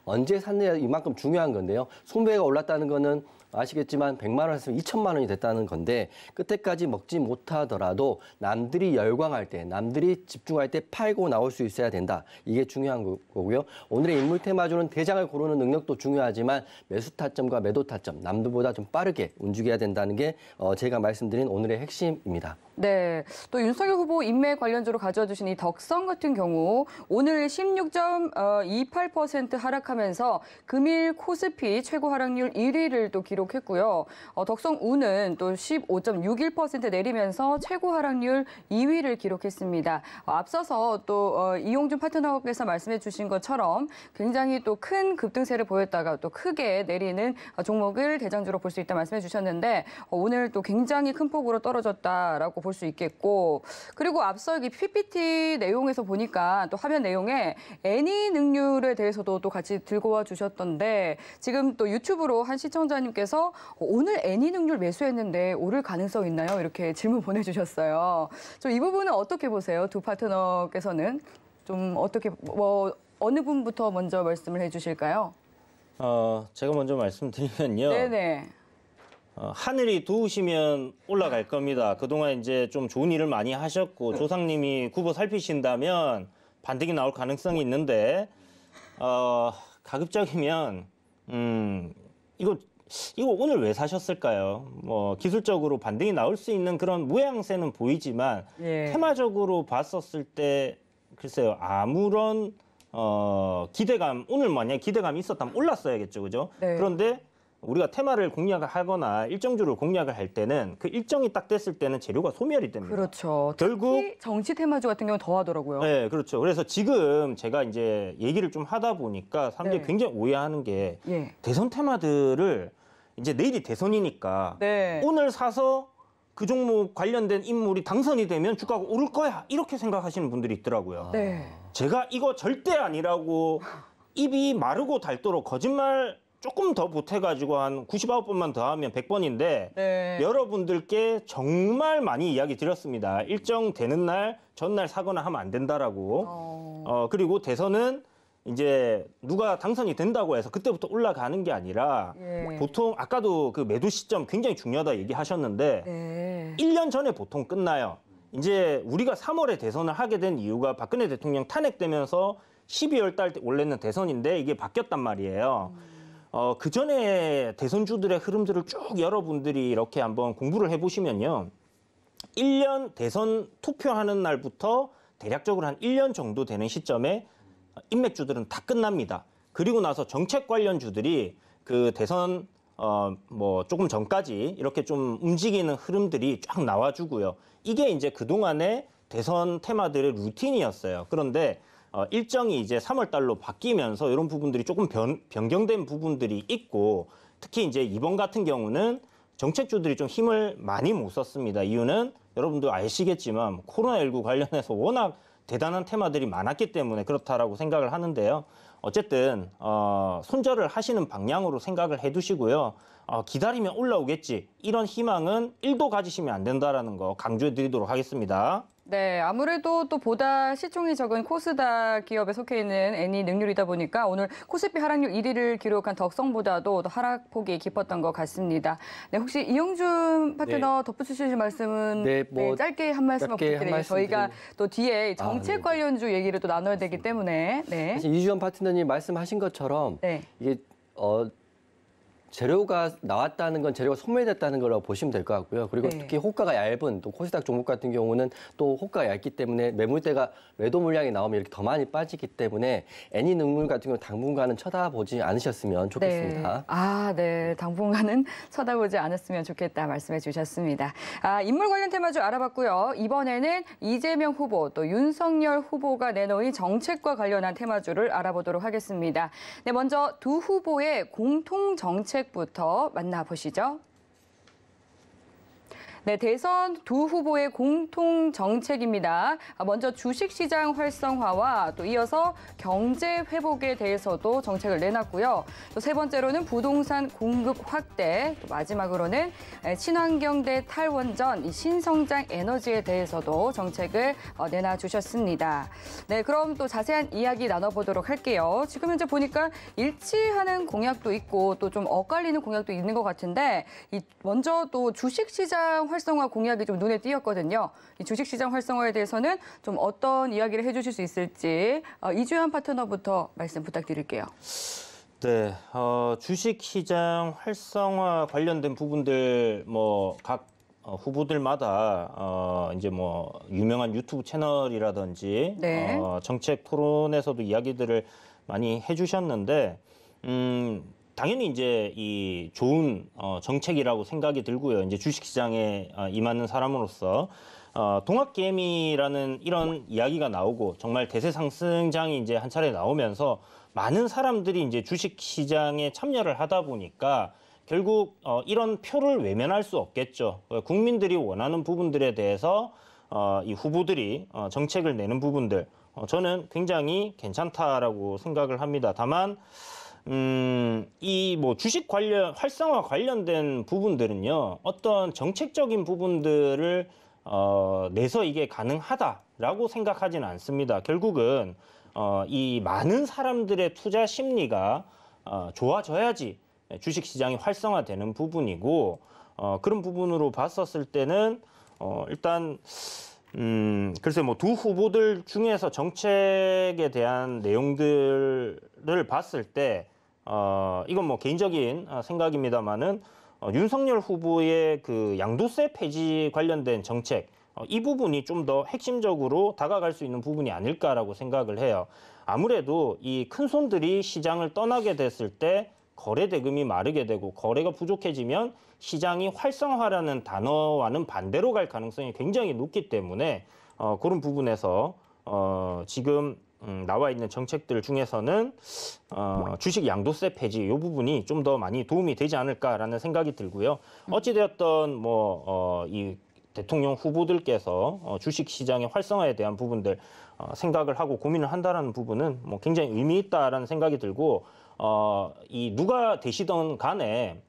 Speaker 4: 언제 샀느냐 이만큼 중요한 건데요. 20배가 올랐다는 거는 아시겠지만 100만 원 했으면 2천만 원이 됐다는 건데 끝에까지 먹지 못하더라도 남들이 열광할 때, 남들이 집중할 때 팔고 나올 수 있어야 된다. 이게 중요한 거고요. 오늘의 인물 테마주는 대장을 고르는 능력도 중요하지만 매수 타점과 매도 타점, 남들보다 좀 빠르게 움직여야 된다는 게 제가 말씀드린 오늘의 핵심입니다.
Speaker 2: 네, 또 윤석열 후보 인맥 관련주로 가져와 주신 이 덕성 같은 경우 오늘 16.28% 하락하면서 금일 코스피 최고 하락률 1위를 또 기록했고요. 덕성 우는 또 15.61% 내리면서 최고 하락률 2위를 기록했습니다. 앞서서 또 이용준 파트너께서 말씀해 주신 것처럼 굉장히 또 큰 급등세를 보였다가 또 크게 내리는 종목을 대장주로 볼 수 있다 말씀해 주셨는데 오늘 또 굉장히 큰 폭으로 떨어졌다라고 볼 수 있겠고 그리고 앞서 이 PPT 내용에서 보니까 또 화면 내용에 애니 능률에 대해서도 또 같이 들고 와 주셨던데 지금 또 유튜브로 한 시청자님께서 오늘 애니 능률 매수했는데 오를 가능성 있나요? 이렇게 질문 보내주셨어요. 좀 이 부분은 어떻게 보세요? 두 파트너께서는 좀 어떻게 어느 분부터 먼저 말씀을 해주실까요?
Speaker 3: 제가 먼저 말씀드리면요.
Speaker 2: 네네.
Speaker 3: 하늘이 도우시면 올라갈 겁니다. 그동안 이제 좀 좋은 일을 많이 하셨고 조상님이 굽어 살피신다면 반등이 나올 가능성이 있는데 가급적이면 이거 오늘 왜 사셨을까요? 기술적으로 반등이 나올 수 있는 그런 모양새는 보이지만 테마적으로 봤었을 때 글쎄요 아무런 기대감 오늘 만약에 기대감이 있었다면 올랐어야겠죠, 그죠?
Speaker 2: 네.
Speaker 3: 그런데 우리가 테마를 공략을 하거나 일정주를 공략을 할 때는 그 일정이 딱 됐을 때는 재료가 소멸이 됩니다.
Speaker 2: 그렇죠.
Speaker 3: 결국
Speaker 2: 특히 정치 테마주 같은 경우는 더 하더라고요.
Speaker 3: 네, 그렇죠. 그래서 지금 제가 이제 얘기를 좀 하다 보니까 사람들이
Speaker 2: 네.
Speaker 3: 굉장히 오해하는 게
Speaker 2: 예.
Speaker 3: 대선 테마들을 이제 내일이 대선이니까
Speaker 2: 네.
Speaker 3: 오늘 사서 그 종목 관련된 인물이 당선이 되면 주가가 오를 거야 이렇게 생각하시는 분들이 있더라고요.
Speaker 2: 네.
Speaker 3: 제가 이거 절대 아니라고 입이 마르고 닳도록 거짓말 조금 더 보태가지고 한 99번만 더 하면 100번인데
Speaker 2: 네.
Speaker 3: 여러분들께 정말 많이 이야기 드렸습니다. 일정 되는 날 전날 사거나 하면 안 된다라고. 그리고 대선은 이제 누가 당선이 된다고 해서 그때부터 올라가는 게 아니라 보통 아까도 그 매도 시점 굉장히 중요하다 얘기하셨는데
Speaker 2: 네.
Speaker 3: 1년 전에 보통 끝나요. 이제 우리가 3월에 대선을 하게 된 이유가 박근혜 대통령 탄핵되면서 12월 달 원래는 대선인데 이게 바뀌었단 말이에요. 그 전에 대선주들의 흐름들을 쭉 여러분들이 이렇게 한번 공부를 해보시면요. 1년 대선 투표하는 날부터 대략적으로 한 1년 정도 되는 시점에 인맥주들은 다 끝납니다. 그리고 나서 정책 관련 주들이 그 대선 조금 전까지 이렇게 좀 움직이는 흐름들이 쫙 나와주고요. 이게 이제 그동안의 대선 테마들의 루틴이었어요. 그런데 일정이 이제 3월 달로 바뀌면서 이런 부분들이 조금 변경된 부분들이 있고 특히 이제 이번 같은 경우는 정책주들이 좀 힘을 많이 못 썼습니다. 이유는 여러분도 아시겠지만 코로나19 관련해서 워낙 대단한 테마들이 많았기 때문에 그렇다라고 생각을 하는데요. 어쨌든 손절을 하시는 방향으로 생각을 해두시고요. 기다리면 올라오겠지. 이런 희망은 1도 가지시면 안 된다라는 거 강조해 드리도록 하겠습니다.
Speaker 2: 네, 아무래도 또 보다 시총이 적은 코스닥 기업에 속해 있는 애니능률이다 보니까 오늘 코스피 하락률 1위를 기록한 덕성보다도 더 하락폭이 깊었던 것 같습니다. 네, 혹시 이용준 파트너 덧붙이실 말씀은 짧게 한 말씀만 부탁드려요. 저희가 또 뒤에 정책 관련주 얘기를 또 나눠야 되기 때문에. 네.
Speaker 4: 사실 이주연 파트너님 말씀하신 것처럼 이게 재료가 나왔다는 건 재료가 소멸됐다는 걸로 보시면 될 것 같고요. 그리고 특히 호가가 얇은 또 코스닥 종목 같은 경우는 또 호가가 얇기 때문에 매물대가 매도 물량이 나오면 이렇게 더 많이 빠지기 때문에 애니능률 같은 경우 당분간은 쳐다보지 않으셨으면 좋겠습니다.
Speaker 2: 네. 당분간은 쳐다보지 않았으면 좋겠다 말씀해 주셨습니다. 인물 관련 테마주 알아봤고요. 이번에는 이재명 후보 또 윤석열 후보가 내놓은 정책과 관련한 테마주를 알아보도록 하겠습니다. 네, 먼저 두 후보의 공통 정책부터 만나보시죠. 네, 대선 두 후보의 공통 정책입니다. 먼저 주식시장 활성화와 또 이어서 경제 회복에 대해서도 정책을 내놨고요. 또 세 번째로는 부동산 공급 확대, 또 마지막으로는 친환경 대 탈원전, 이 신성장 에너지에 대해서도 정책을 내놔주셨습니다. 네, 그럼 또 자세한 이야기 나눠보도록 할게요. 지금 현재 보니까 일치하는 공약도 있고 또 좀 엇갈리는 공약도 있는 것 같은데 먼저 또 주식시장 활성화 공약이 좀 눈에 띄었거든요. 이 주식시장 활성화에 대해서는 좀 어떤 이야기를 해주실 수 있을지 이주연 파트너부터 말씀 부탁드릴게요.
Speaker 3: 네, 주식시장 활성화 관련된 부분들 각 후보들마다 이제 유명한 유튜브 채널이라든지 정책 토론에서도 이야기들을 많이 해주셨는데 당연히 이제 이 좋은 정책이라고 생각이 들고요. 이제 주식시장에 임하는 사람으로서 동학개미라는 이런 이야기가 나오고 정말 대세 상승장이 이제 한 차례 나오면서 많은 사람들이 이제 주식시장에 참여를 하다 보니까 결국 이런 표를 외면할 수 없겠죠. 국민들이 원하는 부분들에 대해서 이 후보들이 정책을 내는 부분들 저는 굉장히 괜찮다라고 생각을 합니다. 다만 이 주식 관련 활성화 관련된 부분들은요 어떤 정책적인 부분들을 내서 이게 가능하다라고 생각하지는 않습니다. 결국은 이 많은 사람들의 투자 심리가 좋아져야지 주식 시장이 활성화되는 부분이고 그런 부분으로 봤었을 때는 일단 글쎄 두 후보들 중에서 정책에 대한 내용들을 봤을 때 이건 개인적인 생각입니다만은 윤석열 후보의 그 양도세 폐지 관련된 정책 이 부분이 좀 더 핵심적으로 다가갈 수 있는 부분이 아닐까라고 생각을 해요. 아무래도 이 큰 손들이 시장을 떠나게 됐을 때 거래 대금이 마르게 되고 거래가 부족해지면 시장이 활성화라는 단어와는 반대로 갈 가능성이 굉장히 높기 때문에 그런 부분에서 지금 나와 있는 정책들 중에서는 주식 양도세 폐지 이 부분이 좀 더 많이 도움이 되지 않을까라는 생각이 들고요. 어찌되었던 이 대통령 후보들께서 주식 시장의 활성화에 대한 부분들 생각을 하고 고민을 한다라는 부분은 굉장히 의미 있다라는 생각이 들고 이 누가 되시던 간에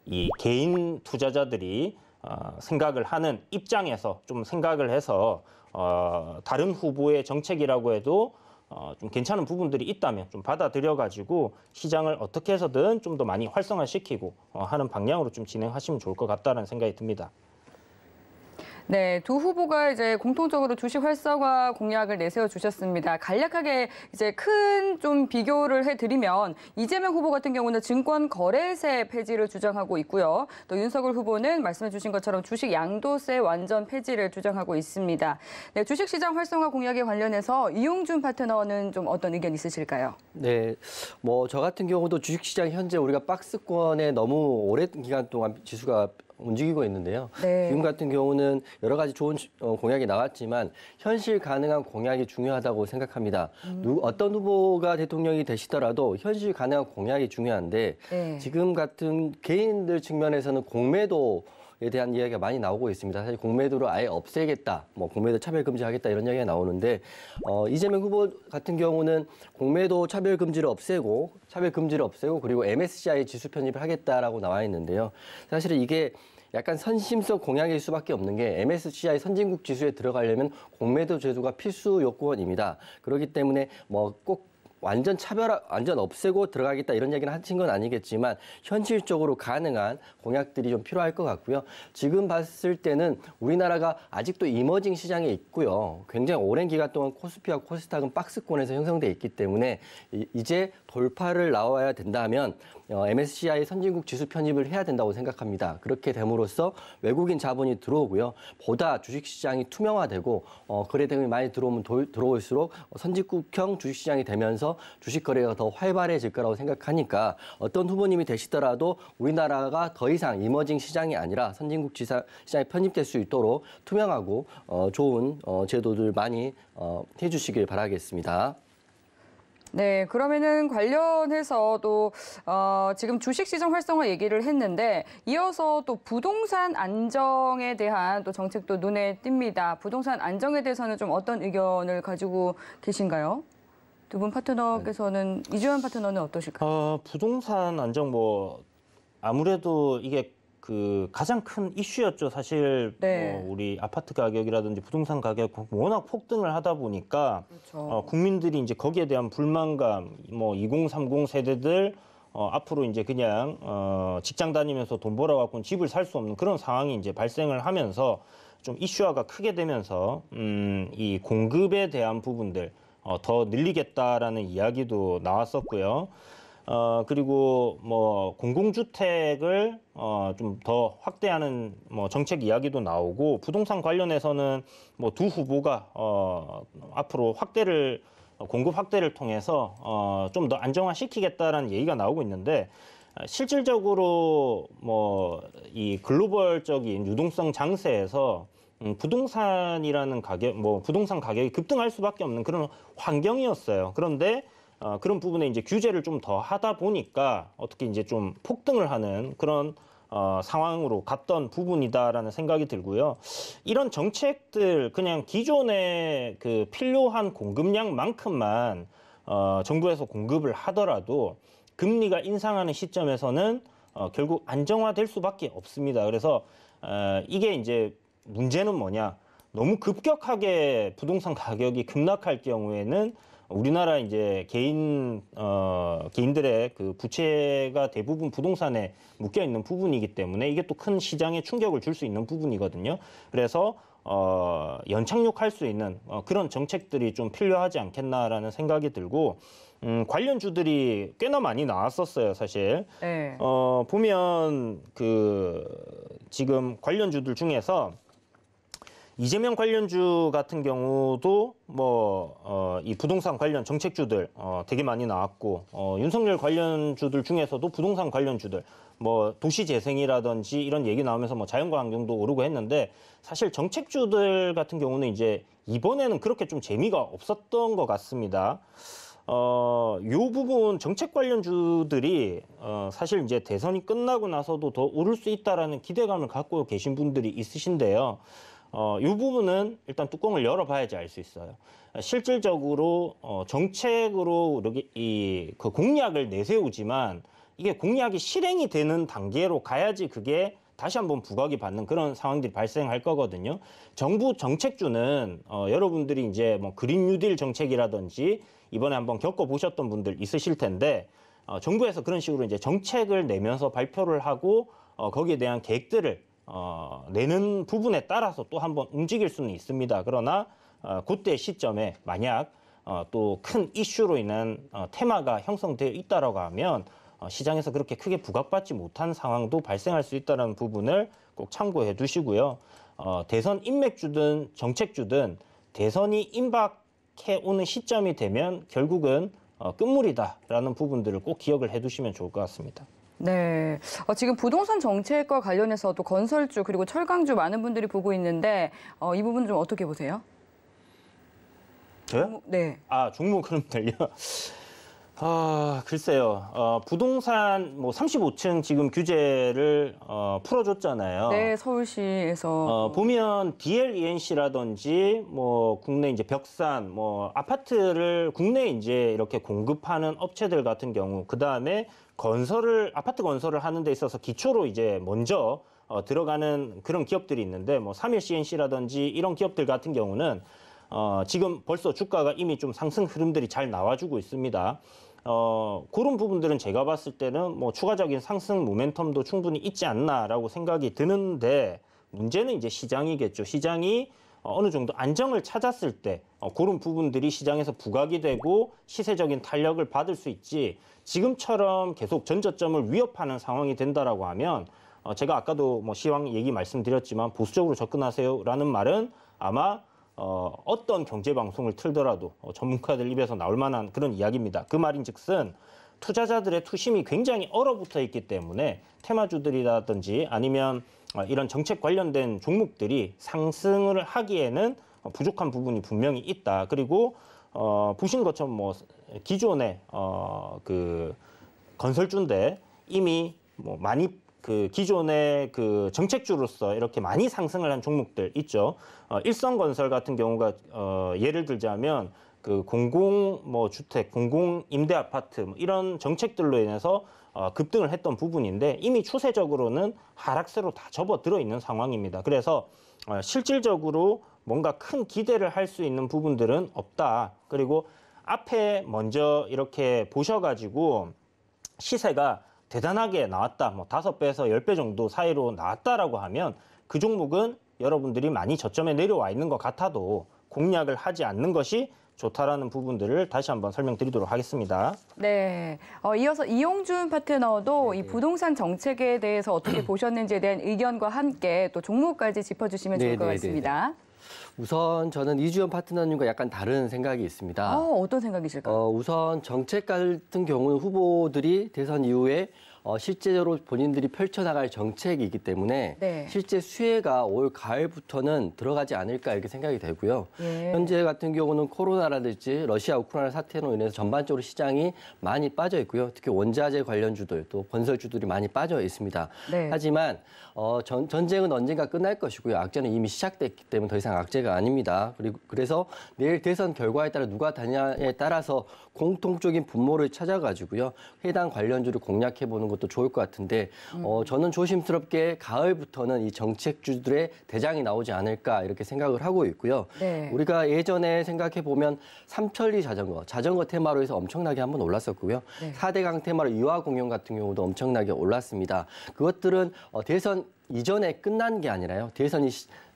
Speaker 3: 이 개인 투자자들이 생각을 하는 입장에서 좀 생각을 해서 다른 후보의 정책이라고 해도 좀 괜찮은 부분들이 있다면 좀 받아들여가지고 시장을 어떻게 해서든 좀 더 많이 활성화시키고 하는 방향으로 좀 진행하시면 좋을 것 같다는 생각이 듭니다.
Speaker 2: 네, 두 후보가 이제 공통적으로 주식 활성화 공약을 내세워 주셨습니다. 간략하게 이제 큰 좀 비교를 해드리면 이재명 후보 같은 경우는 증권 거래세 폐지를 주장하고 있고요. 또 윤석열 후보는 말씀해 주신 것처럼 주식 양도세 완전 폐지를 주장하고 있습니다. 네, 주식시장 활성화 공약에 관련해서 이용준 파트너는 좀 어떤 의견 있으실까요?
Speaker 4: 네, 저 같은 경우도 주식시장 현재 우리가 박스권에 너무 오랜 기간 동안 지수가 움직이고 있는데요.
Speaker 2: 네.
Speaker 4: 지금 같은 경우는 여러 가지 좋은 공약이 나왔지만 현실 가능한 공약이 중요하다고 생각합니다. 어떤 후보가 대통령이 되시더라도 현실 가능한 공약이 중요한데
Speaker 2: 네.
Speaker 4: 지금 같은 개인들 측면에서는 공매도에 대한 이야기가 많이 나오고 있습니다. 사실 공매도를 아예 없애겠다, 뭐 공매도 차별 금지하겠다 이런 이야기가 나오는데 이재명 후보 같은 경우는 공매도 차별 금지를 없애고 그리고 MSCI 지수 편입을 하겠다라고 나와 있는데요. 사실은 이게 약간 선심성 공약일 수밖에 없는 게 MSCI 선진국 지수에 들어가려면 공매도 제도가 필수 요건입니다. 그렇기 때문에 꼭 완전 없애고 들어가겠다 이런 얘기는 하신 건 아니겠지만 현실적으로 가능한 공약들이 좀 필요할 것 같고요. 지금 봤을 때는 우리나라가 아직도 이머징 시장에 있고요. 굉장히 오랜 기간 동안 코스피와 코스닥은 박스권에서 형성돼 있기 때문에 이제 돌파를 나와야 된다면 MSCI 선진국 지수 편입을 해야 된다고 생각합니다. 그렇게 됨으로써 외국인 자본이 들어오고요. 보다 주식시장이 투명화되고 거래 대금이 많이 들어올수록 선진국형 주식시장이 되면서 주식 거래가 더 활발해질 거라고 생각하니까 어떤 후보님이 되시더라도 우리나라가 더 이상 이머징 시장이 아니라 선진국 시장에 편입될 수 있도록 투명하고 좋은 제도들 많이 해주시길 바라겠습니다.
Speaker 2: 네, 그러면은 관련해서도 지금 주식시장 활성화 얘기를 했는데 이어서 또 부동산 안정에 대한 또 정책도 눈에 띕니다. 부동산 안정에 대해서는 좀 어떤 의견을 가지고 계신가요? 두 분 파트너께서는 이주연 파트너는 어떠실까요?
Speaker 3: 부동산 안정 아무래도 이게 그 가장 큰 이슈였죠. 사실
Speaker 2: 네.
Speaker 3: 우리 아파트 가격이라든지 부동산 가격 워낙 폭등을 하다 보니까
Speaker 2: 그렇죠.
Speaker 3: 국민들이 이제 거기에 대한 불만감, 2030 세대들 앞으로 이제 그냥 직장 다니면서 돈 벌어갖고 집을 살 수 없는 그런 상황이 이제 발생을 하면서 좀 이슈화가 크게 되면서 이 공급에 대한 부분들 더 늘리겠다라는 이야기도 나왔었고요. 그리고 공공주택을 좀 더 확대하는 정책 이야기도 나오고 부동산 관련해서는 두 후보가 앞으로 공급 확대를 통해서 좀 더 안정화시키겠다라는 얘기가 나오고 있는데 실질적으로 이 글로벌적인 유동성 장세에서 부동산이라는 부동산 가격이 급등할 수밖에 없는 그런 환경이었어요. 그런데 그런 부분에 이제 규제를 좀 더 하다 보니까 어떻게 이제 좀 폭등을 하는 그런 상황으로 갔던 부분이다라는 생각이 들고요. 이런 정책들 그냥 기존의 그 필요한 공급량만큼만 정부에서 공급을 하더라도 금리가 인상하는 시점에서는 결국 안정화될 수밖에 없습니다. 그래서 이게 이제 문제는 뭐냐? 너무 급격하게 부동산 가격이 급락할 경우에는 우리나라 이제 개인들의 그 부채가 대부분 부동산에 묶여 있는 부분이기 때문에 이게 또 큰 시장에 충격을 줄 수 있는 부분이거든요. 그래서 연착륙할 수 있는 그런 정책들이 좀 필요하지 않겠나라는 생각이 들고 관련주들이 꽤나 많이 나왔었어요, 사실.
Speaker 2: 네.
Speaker 3: 보면 지금 관련주들 중에서 이재명 관련주 같은 경우도 이 부동산 관련 정책주들 되게 많이 나왔고 윤석열 관련주들 중에서도 부동산 관련주들 도시재생이라든지 이런 얘기 나오면서 자연과 환경도 오르고 했는데 사실 정책주들 같은 경우는 이제 이번에는 그렇게 좀 재미가 없었던 것 같습니다. 요 부분 정책 관련주들이 사실 이제 대선이 끝나고 나서도 더 오를 수 있다라는 기대감을 갖고 계신 분들이 있으신데요. 이 부분은 일단 뚜껑을 열어봐야지 알 수 있어요. 실질적으로 정책으로 그 공약을 내세우지만 이게 공약이 실행이 되는 단계로 가야지 그게 다시 한번 부각이 받는 그런 상황들이 발생할 거거든요. 정부 정책주는 여러분들이 이제 그린 뉴딜 정책이라든지 이번에 한번 겪어보셨던 분들 있으실 텐데 정부에서 그런 식으로 이제 정책을 내면서 발표를 하고 거기에 대한 계획들을 내는 부분에 따라서 또 한번 움직일 수는 있습니다. 그러나 그때 시점에 만약 또 큰 이슈로 인한 테마가 형성되어 있다라고 하면 시장에서 그렇게 크게 부각받지 못한 상황도 발생할 수 있다는 부분을 꼭 참고해 두시고요. 대선 인맥주든 정책주든 대선이 임박해 오는 시점이 되면 결국은 끝물이다라는 부분들을 꼭 기억을 해 두시면 좋을 것 같습니다.
Speaker 2: 네. 지금 부동산 정책과 관련해서도 건설주 그리고 철강주 많은 분들이 보고 있는데 이 부분 좀 어떻게 보세요?
Speaker 3: 저요?
Speaker 2: 네.
Speaker 3: 종목 흐름들요? 글쎄요. 부동산 35층 지금 규제를 풀어줬잖아요.
Speaker 2: 네, 서울시에서
Speaker 3: 보면 DLENC라든지 국내 이제 벽산 아파트를 국내에 이제 이렇게 공급하는 업체들 같은 경우, 그 다음에 아파트 건설을 하는 데 있어서 기초로 이제 먼저 들어가는 그런 기업들이 있는데, 삼일 CNC라든지 이런 기업들 같은 경우는 지금 벌써 주가가 이미 좀 상승 흐름들이 잘 나와주고 있습니다. 그런 부분들은 제가 봤을 때는 추가적인 상승 모멘텀도 충분히 있지 않나라고 생각이 드는데, 문제는 이제 시장이겠죠. 시장이 어느 정도 안정을 찾았을 때 그런 부분들이 시장에서 부각이 되고 시세적인 탄력을 받을 수 있지, 지금처럼 계속 전저점을 위협하는 상황이 된다라고 하면 제가 아까도 시황 얘기 말씀드렸지만 보수적으로 접근하세요라는 말은 아마 어떤 경제방송을 틀더라도 전문가들 입에서 나올 만한 그런 이야기입니다. 그 말인즉슨 투자자들의 투심이 굉장히 얼어붙어 있기 때문에 테마주들이라든지 아니면 이런 정책 관련된 종목들이 상승을 하기에는 부족한 부분이 분명히 있다. 그리고 보신 것처럼 기존의 그 건설주인데 이미 많이 기존의 그 정책주로서 이렇게 많이 상승을 한 종목들 있죠. 일성건설 같은 경우가 예를 들자면 그 주택, 공공 임대 아파트 이런 정책들로 인해서 급등을 했던 부분인데 이미 추세적으로는 하락세로 다 접어들어 있는 상황입니다. 그래서 실질적으로 뭔가 큰 기대를 할 수 있는 부분들은 없다. 그리고 앞에 먼저 이렇게 보셔가지고 시세가 대단하게 나왔다, 5배에서 10배 정도 사이로 나왔다라고 하면 그 종목은 여러분들이 많이 저점에 내려와 있는 것 같아도 공략을 하지 않는 것이 좋다라는 부분들을 다시 한번 설명드리도록 하겠습니다.
Speaker 2: 네. 이어서 이용준 파트너도 이 부동산 정책에 대해서 어떻게 보셨는지에 대한 의견과 함께 또 종목까지 짚어주시면 좋을 것 같습니다.
Speaker 4: 우선 저는 이주연 파트너님과 약간 다른 생각이 있습니다.
Speaker 2: 어떤 생각이실까요?
Speaker 4: 우선 정책 같은 경우는 후보들이 대선 이후에 실제로 본인들이 펼쳐나갈 정책이기 때문에
Speaker 2: 네.
Speaker 4: 실제 수혜가 올 가을부터는 들어가지 않을까 이렇게 생각이 되고요.
Speaker 2: 예.
Speaker 4: 현재 같은 경우는 코로나라든지 러시아 우크라이나 사태로 인해서 전반적으로 시장이 많이 빠져 있고요. 특히 원자재 관련주들 또 건설주들이 많이 빠져 있습니다.
Speaker 2: 네.
Speaker 4: 하지만 전쟁은 언젠가 끝날 것이고요. 악재는 이미 시작됐기 때문에 더 이상 악재가 아닙니다. 그래서 내일 대선 결과에 따라 누가 다냐에 따라서 공통적인 분모를 찾아가지고요. 해당 관련주를 공략해보는 것도 좋을 것 같은데 저는 조심스럽게 가을부터는 이 정책주들의 대장이 나오지 않을까 이렇게 생각을 하고 있고요.
Speaker 2: 네.
Speaker 4: 우리가 예전에 생각해보면 삼천리 자전거 테마로 해서 엄청나게 한번 올랐었고요.
Speaker 2: 네.
Speaker 4: 4대강 테마로 유아공연 같은 경우도 엄청나게 올랐습니다. 그것들은 대선 이전에 끝난 게 아니라요. 대선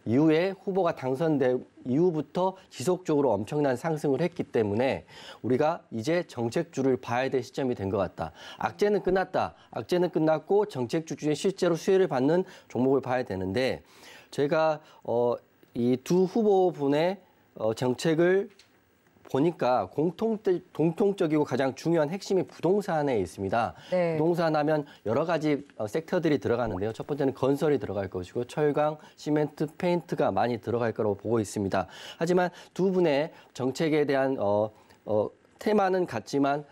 Speaker 4: 이후에 후보가 당선된 이후부터 지속적으로 엄청난 상승을 했기 때문에 우리가 이제 정책주를 봐야 될 시점이 된 것 같다. 악재는 끝났다. 악재는 끝났고 정책주 중에 실제로 수혜를 받는 종목을 봐야 되는데 제가 이 두 후보분의 정책을 보니까 공통적이고 가장 중요한 핵심이 부동산에 있습니다.
Speaker 2: 네.
Speaker 4: 부동산 하면 여러 가지 섹터들이 들어가는데요. 첫 번째는 건설이 들어갈 것이고 철강, 시멘트, 페인트가 많이 들어갈 거라고 보고 있습니다. 하지만 두 분의 정책에 대한 테마는 같지만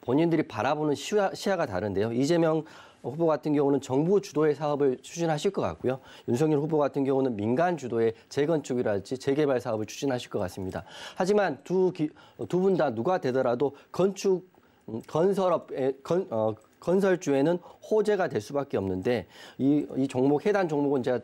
Speaker 4: 본인들이 바라보는 시야가 다른데요. 이재명 후보 같은 경우는 정부 주도의 사업을 추진하실 것 같고요. 윤석열 후보 같은 경우는 민간 주도의 재건축이랄지 재개발 사업을 추진하실 것 같습니다. 하지만 두 분 다 누가 되더라도 건설주에는 호재가 될 수밖에 없는데 이 종목 해당 종목은 제가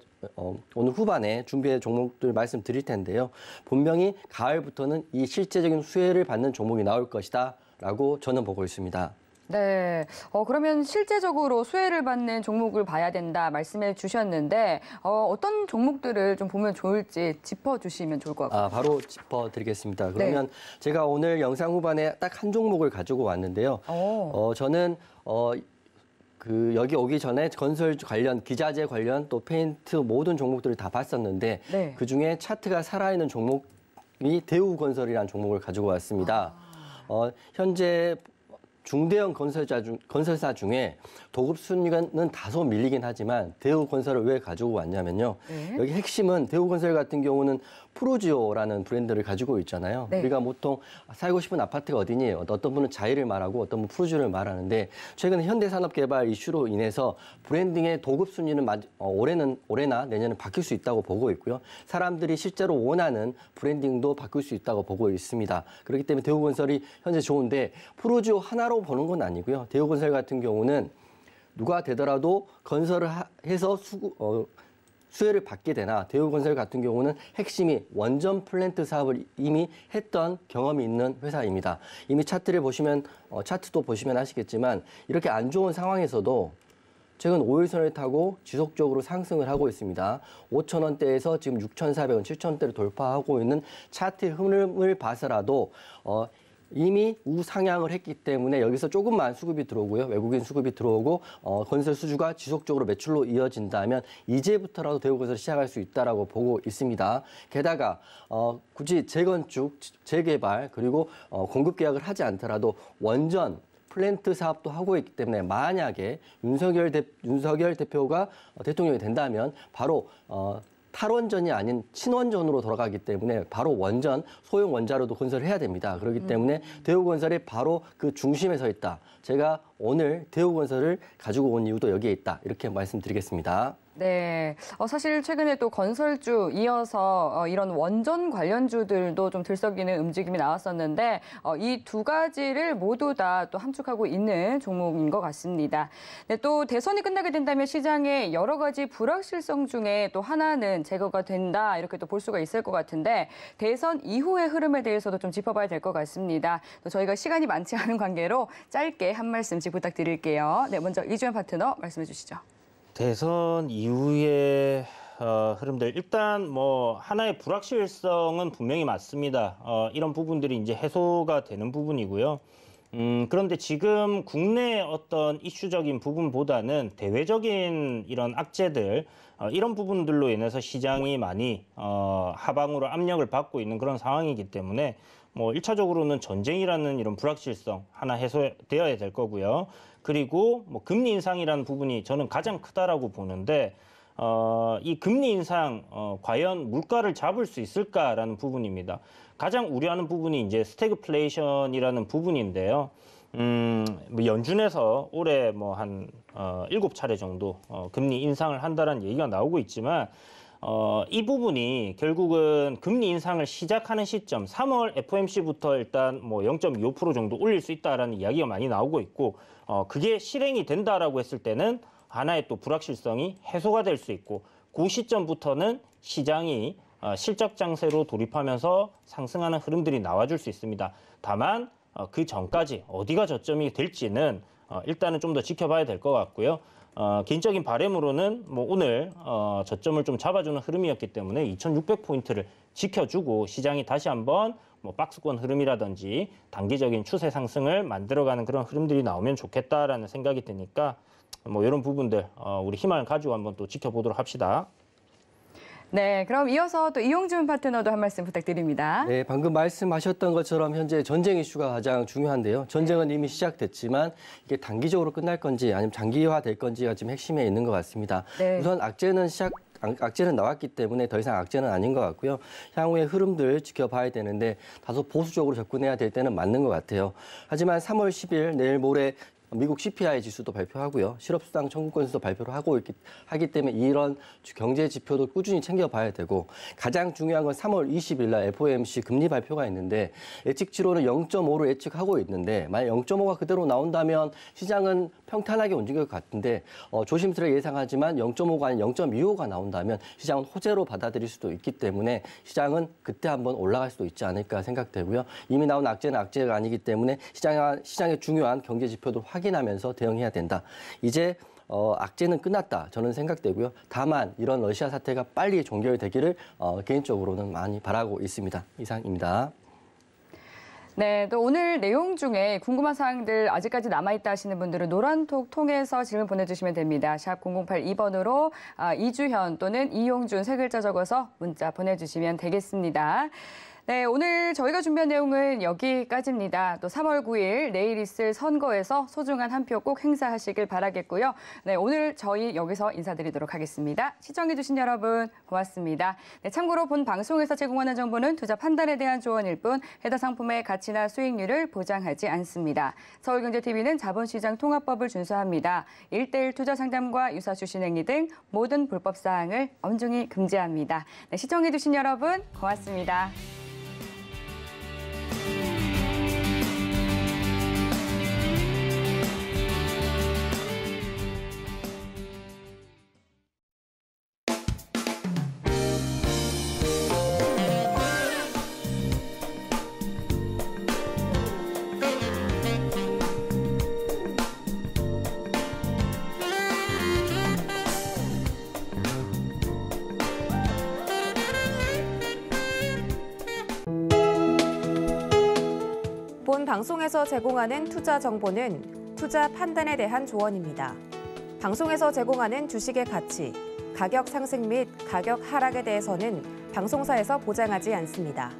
Speaker 4: 오늘 후반에 준비해 종목들 말씀드릴 텐데요. 분명히 가을부터는 이 실제적인 수혜를 받는 종목이 나올 것이다라고 저는 보고 있습니다.
Speaker 2: 네. 그러면 실제적으로 수혜를 받는 종목을 봐야 된다 말씀해 주셨는데 어떤 종목들을 좀 보면 좋을지 짚어주시면 좋을 것 같아요.
Speaker 4: 바로 짚어드리겠습니다. 그러면 제가 오늘 영상 후반에 딱 한 종목을 가지고 왔는데요. 저는 여기 오기 전에 건설 관련, 기자재 관련, 또 페인트 모든 종목들을 다 봤었는데
Speaker 2: 네.
Speaker 4: 그중에 차트가 살아있는 종목이 대우건설이라는 종목을 가지고 왔습니다. 현재 중대형 건설사 중에 도급 순위는 다소 밀리긴 하지만 대우건설을 왜 가지고 왔냐면요. 여기 핵심은 대우건설 같은 경우는 프루지오라는 브랜드를 가지고 있잖아요.
Speaker 2: 네.
Speaker 4: 우리가 보통 살고 싶은 아파트가 어디니? 어떤 분은 자이를 말하고 어떤 분은 프루지오를 말하는데 최근 현대산업개발 이슈로 인해서 브랜딩의 도급 순위는 올해나 내년에 바뀔 수 있다고 보고 있고요. 사람들이 실제로 원하는 브랜딩도 바뀔 수 있다고 보고 있습니다. 그렇기 때문에 대우건설이 현재 좋은데 프루지오 하나로 보는 건 아니고요. 대우건설 같은 경우는 누가 되더라도 건설을 해서 수혜를 받게 되나 대우건설 같은 경우는 핵심이 원전 플랜트 사업을 이미 했던 경험이 있는 회사입니다. 이미 차트도 보시면 아시겠지만 이렇게 안 좋은 상황에서도 최근 5일선을 타고 지속적으로 상승을 하고 있습니다. 5,000원대에서 지금 6,400원, 7,000원대를 돌파하고 있는 차트 흐름을 봐서라도 이미 우상향을 했기 때문에 여기서 조금만 수급이 들어오고요. 외국인 수급이 들어오고 건설 수주가 지속적으로 매출로 이어진다면 이제부터라도 대우건설을 시작할 수 있다라고 보고 있습니다. 게다가 굳이 재건축, 재개발 그리고 공급 계약을 하지 않더라도 원전 플랜트 사업도 하고 있기 때문에 만약에 윤석열 대표가 대통령이 된다면 바로 탈원전이 아닌 친원전으로 돌아가기 때문에 바로 소형 원자로도 건설을 해야 됩니다. 그렇기 때문에 대우건설이 바로 그 중심에 서 있다. 제가 오늘 대우건설을 가지고 온 이유도 여기에 있다. 이렇게 말씀드리겠습니다.
Speaker 2: 네, 사실 최근에 또 건설주 이어서 이런 원전 관련주들도 좀 들썩이는 움직임이 나왔었는데 이 두 가지를 모두 다 또 함축하고 있는 종목인 것 같습니다. 네, 또 대선이 끝나게 된다면 시장의 여러 가지 불확실성 중에 또 하나는 제거가 된다 이렇게 또 볼 수가 있을 것 같은데 대선 이후의 흐름에 대해서도 좀 짚어봐야 될 것 같습니다. 또 저희가 시간이 많지 않은 관계로 짧게 한 말씀씩 부탁드릴게요. 네, 먼저 이주연 파트너 말씀해 주시죠.
Speaker 3: 대선 이후의 흐름들 일단 하나의 불확실성은 분명히 맞습니다. 이런 부분들이 이제 해소가 되는 부분이고요. 그런데 지금 국내 어떤 이슈적인 부분보다는 대외적인 이런 악재들 이런 부분들로 인해서 시장이 많이 하방으로 압력을 받고 있는 그런 상황이기 때문에 1차적으로는 전쟁이라는 이런 불확실성 하나 해소되어야 될 거고요. 그리고 금리 인상이라는 부분이 저는 가장 크다라고 보는데 이 금리 인상 과연 물가를 잡을 수 있을까라는 부분입니다. 가장 우려하는 부분이 이제 스태그플레이션이라는 부분인데요. 연준에서 올해 한 7차례 정도 금리 인상을 한다는 얘기가 나오고 있지만 이 부분이 결국은 금리 인상을 시작하는 시점 3월 FOMC부터 일단 0.25% 정도 올릴 수 있다라는 이야기가 많이 나오고 있고 그게 실행이 된다라고 했을 때는 하나의 또 불확실성이 해소가 될 수 있고 그 시점부터는 시장이 실적 장세로 돌입하면서 상승하는 흐름들이 나와줄 수 있습니다. 다만 그 전까지 어디가 저점이 될지는 일단은 좀 더 지켜봐야 될 것 같고요. 개인적인 바람으로는 오늘 저점을 좀 잡아주는 흐름이었기 때문에 2,600포인트를 지켜주고 시장이 다시 한번 박스권 흐름이라든지 단기적인 추세 상승을 만들어가는 그런 흐름들이 나오면 좋겠다라는 생각이 드니까 이런 부분들 우리 희망을 가지고 한번 또 지켜보도록 합시다.
Speaker 2: 네, 그럼 이어서 또 이용준 파트너도 한 말씀 부탁드립니다.
Speaker 4: 네, 방금 말씀하셨던 것처럼 현재 전쟁 이슈가 가장 중요한데요. 전쟁은 이미 시작됐지만 이게 단기적으로 끝날 건지 아니면 장기화될 건지가 지금 핵심에 있는 것 같습니다.
Speaker 2: 네.
Speaker 4: 우선 악재는 나왔기 때문에 더 이상 악재는 아닌 것 같고요. 향후의 흐름들 지켜봐야 되는데 다소 보수적으로 접근해야 될 때는 맞는 것 같아요. 하지만 3월 10일 내일 모레 미국 CPI 지수도 발표하고요. 실업수당 청구 건수도 발표를 하기 때문에 이런 경제 지표도 꾸준히 챙겨봐야 되고 가장 중요한 건 3월 20일 날 FOMC 금리 발표가 있는데 예측치로는 0.5로 예측하고 있는데 만약 0.5가 그대로 나온다면 시장은 평탄하게 움직일 것 같은데 조심스레 예상하지만 0.5가 아닌 0.25가 나온다면 시장은 호재로 받아들일 수도 있기 때문에 시장은 그때 한번 올라갈 수도 있지 않을까 생각되고요. 이미 나온 악재는 악재가 아니기 때문에 시장의 중요한 경제 지표도 확인하면서 대응해야 된다. 이제 악재는 끝났다. 저는 생각되고요. 다만 이런 러시아 사태가 빨리 종결되기를 개인적으로는 많이 바라고 있습니다. 이상입니다.
Speaker 2: 네, 또 오늘 내용 중에 궁금한 사항들 아직까지 남아있다 하시는 분들은 노란톡 통해서 질문 보내주시면 됩니다. 샵 0082번으로 이주현 또는 이용준 세 글자 적어서 문자 보내주시면 되겠습니다. 네, 오늘 저희가 준비한 내용은 여기까지입니다. 또 3월 9일 내일 있을 선거에서 소중한 한 표 꼭 행사하시길 바라겠고요. 네, 오늘 저희 여기서 인사드리도록 하겠습니다. 시청해주신 여러분 고맙습니다. 네, 참고로 본 방송에서 제공하는 정보는 투자 판단에 대한 조언일 뿐 해당 상품의 가치나 수익률을 보장하지 않습니다. 서울경제TV는 자본시장 통합법을 준수합니다. 1:1 투자 상담과 유사 주식 행위 등 모든 불법 사항을 엄중히 금지합니다. 네, 시청해주신 여러분 고맙습니다.
Speaker 1: 본 방송에서 제공하는 투자 정보는 투자 판단에 대한 조언입니다. 방송에서 제공하는 주식의 가치, 가격 상승 및 가격 하락에 대해서는 방송사에서 보장하지 않습니다.